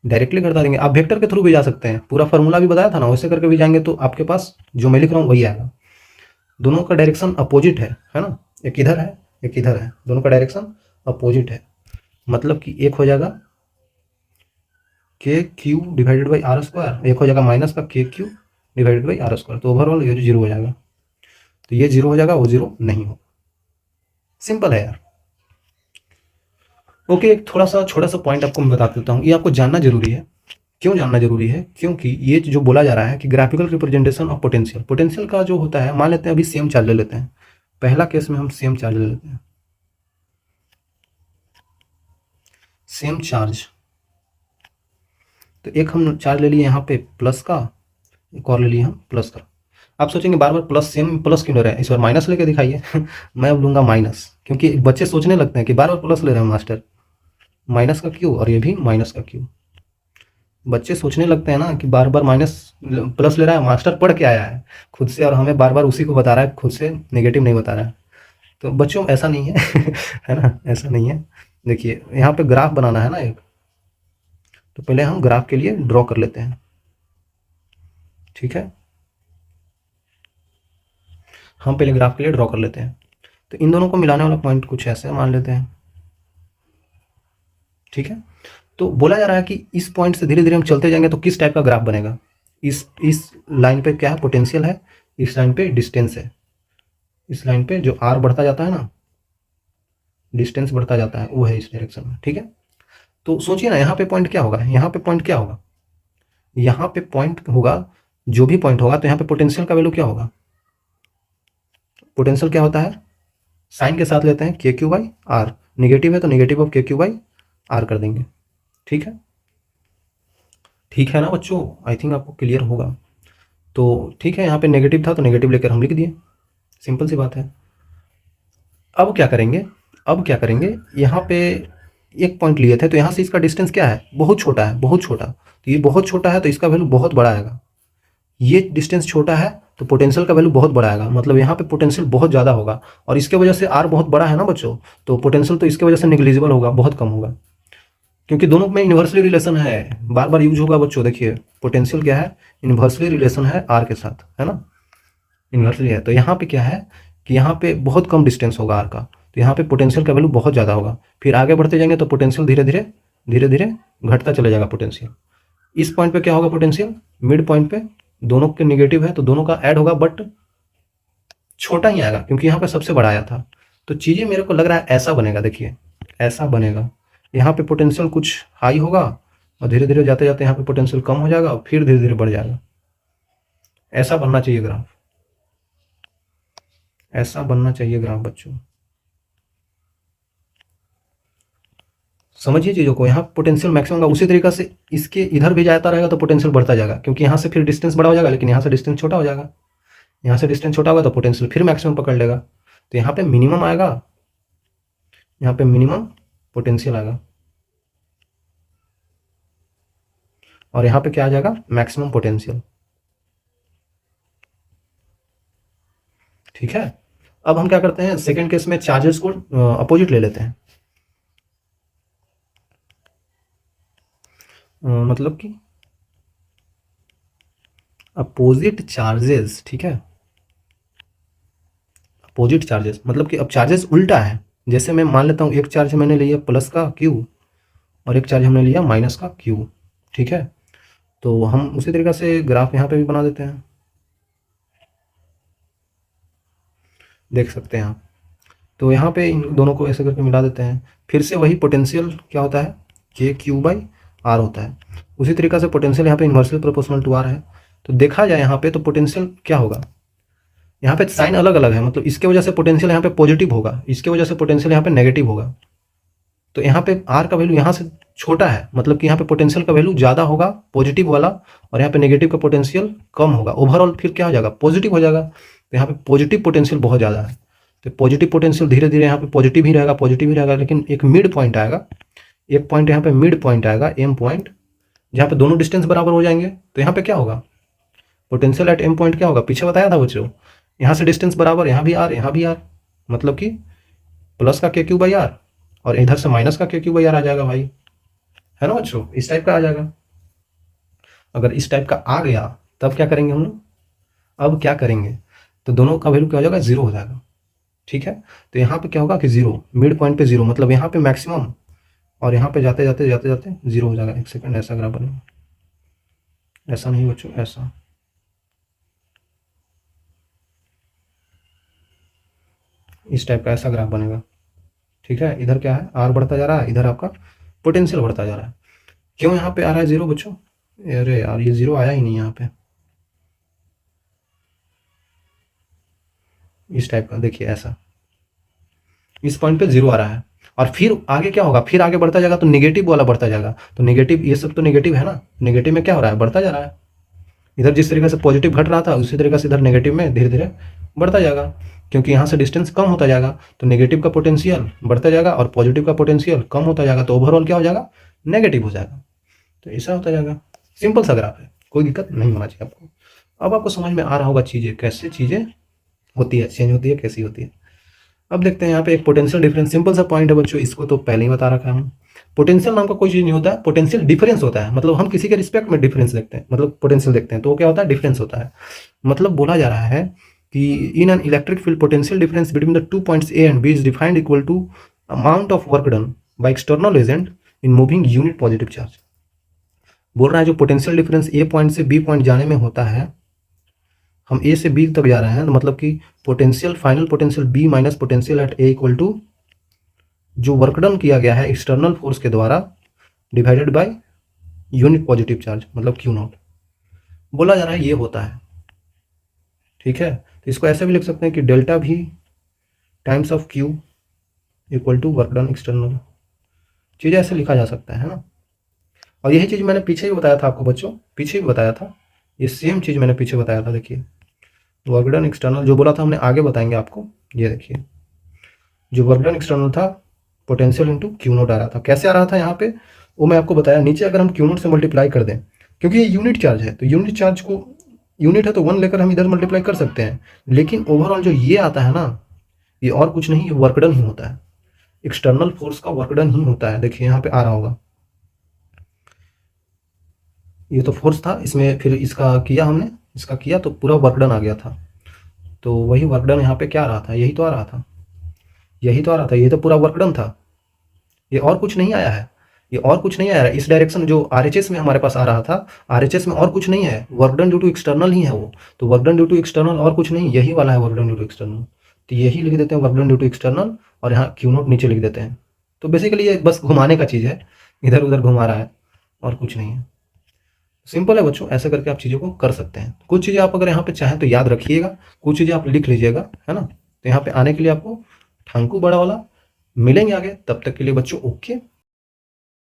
डायरेक्टली घटा देंगे। आप वेक्टर के थ्रू भी जा सकते हैं, पूरा फार्मूला भी बताया था ना, वैसे करके भी जाएंगे तो आपके पास जो मैं लिख रहा हूँ वही आएगा। दोनों का डायरेक्शन अपोजिट है ना, एक इधर है एक इधर है, दोनों का डायरेक्शन अपोजिट है, मतलब कि एक हो जाएगा K Q divided by R square, एक हो जाएगा माइनस का K Q divided by R square, तो ओवरऑल ये जीरो हो जाएगा। तो ये जीरो हो जाएगा, वो जीरो नहीं हो, सिंपल है यार। ओके, एक थोड़ा सा छोटा सा पॉइंट आपको मैं बता देता हूँ, ये आपको जानना जरूरी है। क्यों जानना जरूरी है, क्योंकि ये जो बोला जा रहा है कि graphical representation of potential, potential का जो होता है, मान लेते हैं अभी सेम चार्ज ले लेते हैं, पहला केस में हम सेम चार्ज ले लेते हैं, सेम चार्ज। तो एक हम चार्ज ले लिए यहाँ पे प्लस का, एक और ले लिए हम प्लस का। आप सोचेंगे बार बार प्लस, सेम प्लस क्यों ले रहे हैं, इस बार माइनस लेके दिखाइए मैं अब लूंगा माइनस, क्योंकि बच्चे सोचने लगते हैं कि बार बार प्लस ले रहे हैं मास्टर, माइनस का क्यों, और ये भी माइनस का क्यों। बच्चे सोचने लगते हैं ना कि बार बार माइनस प्लस ले रहा है, मास्टर पढ़ के आया है खुद से, और हमें बार बार उसी को बता रहा है, खुद से नेगेटिव नहीं बता रहा है। तो बच्चों ऐसा नहीं है है ना, ऐसा नहीं है। देखिए यहाँ पे ग्राफ बनाना है ना एक, तो पहले हम ग्राफ के लिए ड्रॉ कर लेते हैं, ठीक है। हम पहले ग्राफ के लिए ड्रॉ कर लेते हैं, तो इन दोनों को मिलाने वाला पॉइंट कुछ ऐसे मान लेते हैं, ठीक है। तो बोला जा रहा है कि इस पॉइंट से धीरे धीरे हम चलते जाएंगे तो किस टाइप का ग्राफ बनेगा। इस लाइन पे क्या है, पोटेंशियल है, इस लाइन पे डिस्टेंस है, इस लाइन पे जो आर बढ़ता जाता है ना, डिस्टेंस बढ़ता जाता है, वो है इस डायरेक्शन में, ठीक है। तो सोचिए ना यहाँ पे पॉइंट क्या होगा, यहाँ पे पॉइंट क्या होगा, यहाँ पे पॉइंट होगा, जो भी पॉइंट होगा तो यहाँ पे पोटेंशियल का वैल्यू क्या होगा। पोटेंशियल क्या होता है, साइन के साथ लेते हैं के क्यू बाई आर, निगेटिव है तो negative of K Q by are कर देंगे, ठीक है। ठीक है ना बच्चों, आई थिंक आपको क्लियर होगा। तो ठीक है, यहाँ पे नेगेटिव था तो नेगेटिव लेकर हम लिख दिए, सिंपल सी बात है। अब क्या करेंगे, अब क्या करेंगे, यहाँ पे एक पॉइंट लिए थे तो यहाँ से इसका डिस्टेंस क्या है, बहुत छोटा है, बहुत छोटा, तो ये बहुत छोटा है तो इसका वैल्यू बहुत बड़ा आएगा। ये डिस्टेंस छोटा है तो पोटेंशियल का वैल्यू बहुत बड़ा आएगा, मतलब यहाँ पे पोटेंशियल बहुत ज़्यादा होगा, और इसके वजह से आर बहुत बड़ा है ना बच्चों, तो पोटेंशियल तो इसके वजह से निग्लिजिबल होगा, बहुत कम होगा, क्योंकि दोनों में इन्वर्सली रिलेशन है, बार बार यूज होगा बच्चों। देखिए पोटेंशियल क्या है, इन्वर्सली रिलेशन है आर के साथ, है ना, इन्वर्सली है। तो यहाँ पे क्या है कि यहाँ पे बहुत कम डिस्टेंस होगा आर का, तो यहाँ पे पोटेंशियल का वैल्यू बहुत ज़्यादा होगा। फिर आगे बढ़ते जाएंगे तो पोटेंशियल धीरे धीरे धीरे धीरे घटता चला जाएगा पोटेंशियल। इस पॉइंट पे क्या होगा, पोटेंशियल मिड पॉइंट पे दोनों के निगेटिव है तो दोनों का ऐड होगा, बट छोटा ही आएगा क्योंकि यहाँ पे सबसे बड़ा आया था। तो चीज़ें मेरे को लग रहा है ऐसा बनेगा, देखिए ऐसा बनेगा, यहाँ पे पोटेंशियल कुछ हाई होगा और धीरे धीरे जाते जाते यहाँ पे पोटेंशियल कम हो जाएगा और फिर धीरे धीरे बढ़ जाएगा। ऐसा बनना चाहिए ग्राफ, ऐसा बनना चाहिए ग्राफ बच्चों। समझिए चीज़ों को, यहाँ पोटेंशियल मैक्सिमम का उसी तरीका से इसके इधर भी जाता रहेगा तो पोटेंशियल बढ़ता जाएगा, क्योंकि यहाँ से फिर डिस्टेंस बड़ा हो जाएगा, लेकिन यहाँ से डिस्टेंस छोटा हो जाएगा। यहाँ से डिस्टेंस छोटा होगा तो पोटेंशियल फिर मैक्सिमम पकड़ लेगा, तो यहाँ पे मिनिमम आएगा, यहाँ पे मिनिमम पोटेंशियल आएगा, और यहाँ पे क्या आ जाएगा, मैक्सिमम पोटेंशियल। ठीक है। अब हम क्या करते हैं, सेकेंड केस में चार्जेस को अपोजिट ले लेते हैं। मतलब कि अपोजिट चार्जेस, ठीक है, अपोजिट चार्जेस मतलब कि अब चार्जेस उल्टा है। जैसे मैं मान लेता हूँ एक चार्ज मैंने लिया प्लस का क्यू और एक चार्ज हमने लिया माइनस का क्यू, ठीक है। तो हम उसी तरीका से ग्राफ यहाँ पे भी बना देते हैं, देख सकते हैं आप। तो यहाँ पे इन दोनों को ऐसे करके मिला देते हैं, फिर से वही पोटेंशियल क्या होता है, जे क्यू बाई आर होता है। उसी तरीका से पोटेंशियल यहाँ पे इन्वर्सली प्रोपोर्शनल टू आर है। तो देखा जाए यहाँ पे तो पोटेंशियल क्या होगा, यहाँ पे साइन अलग अलग है, मतलब इसके वजह से पोटेंशियल यहाँ पे पॉजिटिव होगा, इसके वजह से पोटेंशियल यहाँ पे नेगेटिव होगा। तो यहाँ पे आर का वैल्यू यहाँ से छोटा है, मतलब कि यहाँ पे पोटेंशियल का वैल्यू ज़्यादा होगा पॉजिटिव वाला, और यहाँ पे नेगेटिव का पोटेंशियल कम होगा। ओवरऑल फिर क्या हो जाएगा, पॉजिटिव हो जाएगा। तो यहाँ पे पॉजिटिव पोटेंशियल बहुत ज़्यादा है, तो पॉजिटिव पोटेंशियल धीरे धीरे यहाँ पे पॉजिटिव ही रहेगा, पॉजिटिव ही रहेगा। लेकिन एक मिड पॉइंट आएगा, एक पॉइंट यहाँ पे मिड पॉइंट आएगा, एम पॉइंट, जहाँ पे दोनों डिस्टेंस बराबर हो जाएंगे। तो यहाँ पे क्या होगा, पोटेंशियल एट एम पॉइंट क्या होगा, पीछे बताया था बच्चों, यहाँ से डिस्टेंस बराबर, यहाँ भी आर, यहाँ भी आर, मतलब कि प्लस का के क्यू बाई आर, और इधर से माइनस का के क्यू बाई आर आ जाएगा भाई, है ना बच्चों, इस टाइप का आ जाएगा। अगर इस टाइप का आ गया तब क्या करेंगे हम लोग, अब क्या करेंगे, तो दोनों का वैल्यू क्या हो जाएगा, जीरो हो जाएगा। ठीक है। तो यहाँ पे क्या होगा कि जीरो, मिड पॉइंट पे जीरो, मतलब यहाँ पे मैक्सिमम, और यहाँ पे जाते जाते जाते जाते जीरो हो जाएगा। एक सेकंड, ऐसा ग्राफ बनेगा, ऐसा नहीं बच्चों, ऐसा, इस टाइप का ऐसा ग्राफ बनेगा। ठीक है। इधर क्या है, आर बढ़ता जा रहा है, इधर आपका पोटेंशियल बढ़ता जा रहा है। क्यों यहाँ पे आ रहा है जीरो बच्चों, अरे यार ये जीरो आया ही नहीं यहाँ पे, इस टाइप का देखिए, ऐसा इस पॉइंट पे जीरो आ रहा है। और फिर आगे क्या होगा, फिर आगे बढ़ता जाएगा तो नेगेटिव वाला बढ़ता जाएगा। तो नेगेटिव, ये सब तो नेगेटिव है ना, नेगेटिव में क्या हो रहा है, बढ़ता जा रहा है। इधर जिस तरीके से पॉजिटिव घट रहा था उसी तरीके से इधर नेगेटिव में धीरे धीरे बढ़ता जाएगा, क्योंकि यहाँ से डिस्टेंस कम होता जाएगा। तो नेगेटिव का पोटेंशियल बढ़ता जाएगा और पॉजिटिव का पोटेंशियल कम होता जाएगा, तो ओवरऑल क्या हो जाएगा, नेगेटिव हो जाएगा। तो ऐसा होता जाएगा। सिंपल सा ग्राफ है, कोई दिक्कत नहीं होना चाहिए आपको। अब आपको समझ में आ रहा होगा चीज़ें कैसे चीज़ें होती है, चेंज होती है, कैसी होती है। अब देखते हैं यहाँ पे एक पोटेंशियल डिफरेंस, सिंपल सा पॉइंट है बच्चों, इसको तो पहले ही बता रखा है। पोटेंशियल नाम का कोई चीज़ नहीं होता है, पोटेंशियल डिफरेंस होता है। मतलब हम किसी के रिस्पेक्ट में डिफरेंस देखते हैं, मतलब पोटेंशियल देखते हैं तो वो क्या होता है, डिफरेंस होता है। मतलब बोला जा रहा है कि in an electric field potential difference between the 2 points A and B is defined equal to amount of work done by external agent in moving unit positive charge. बोल रहा है जो पोटेंशियल डिफरेंस ए पॉइंट से B point जाने में होता है, हम ए से बी तक जा रहे हैं, तो मतलब कि potential, final potential B minus potential at A equal to जो वर्क डन किया गया है एक्सटर्नल फोर्स के द्वारा divided by unit positive charge, मतलब क्यू नॉट। बोला जा रहा है ये होता है। ठीक है। तो इसको ऐसे भी लिख सकते हैं कि delta V times of Q equal to work done external, चीज़ ऐसे लिखा जा सकता है ना। और यही चीज़ मैंने पीछे ही बताया था आपको बच्चों, पीछे ही बताया था, ये सेम चीज़ मैंने पीछे बताया था। देखिए वर्क डन एक्सटर्नल जो बोला था हमने, आगे बताएंगे आपको। ये देखिए जो वर्क डन एक्सटर्नल था पोटेंशियल इंटू क्यू नोट आ रहा था। कैसे आ रहा था यहाँ पे वो मैं आपको बताया। नीचे अगर हम क्यू नोट से मल्टीप्लाई कर दें, क्योंकि ये यूनिट चार्ज है, तो यूनिट चार्ज को, यूनिट है तो 1 लेकर हम इधर मल्टीप्लाई कर सकते हैं, लेकिन ओवरऑल जो ये आता है ना, ये और कुछ नहीं, ये वर्क डन ही होता है, एक्सटर्नल फोर्स का वर्क डन ही होता है। देखिए यहाँ पे आ रहा होगा, ये तो फोर्स था, इसमें फिर इसका किया हमने, इसका किया तो पूरा वर्क डन आ गया था। तो वही वर्क डन यहाँ पे क्या आ रहा था, यही तो आ रहा था, यही तो आ रहा था, ये तो पूरा वर्क डन था, ये और कुछ नहीं आया है, ये और कुछ नहीं आया है। इस डायरेक्शन जो आरएचएस में हमारे पास आ रहा था, आरएचएस में और कुछ नहीं है, work done due to external ही है वो। तो work done due to external और कुछ नहीं, यही वाला है work done due to external. तो यही लिख देते हैं work done due to external, और यहाँ क्यू नोट नीचे लिख देते हैं। तो बेसिकली ये बस घुमाने का चीज़ है, इधर उधर घुमा रहा है और कुछ नहीं है। सिंपल है बच्चों, ऐसे करके आप चीज़ों को कर सकते हैं। कुछ चीज़ें आप अगर यहाँ पे चाहें तो याद रखिएगा, कुछ चीज़ें आप लिख लीजिएगा, है ना। तो यहाँ पे आने के लिए आपको ठांकू बड़ा वाला मिलेंगे आगे, तब तक के लिए बच्चों ओके।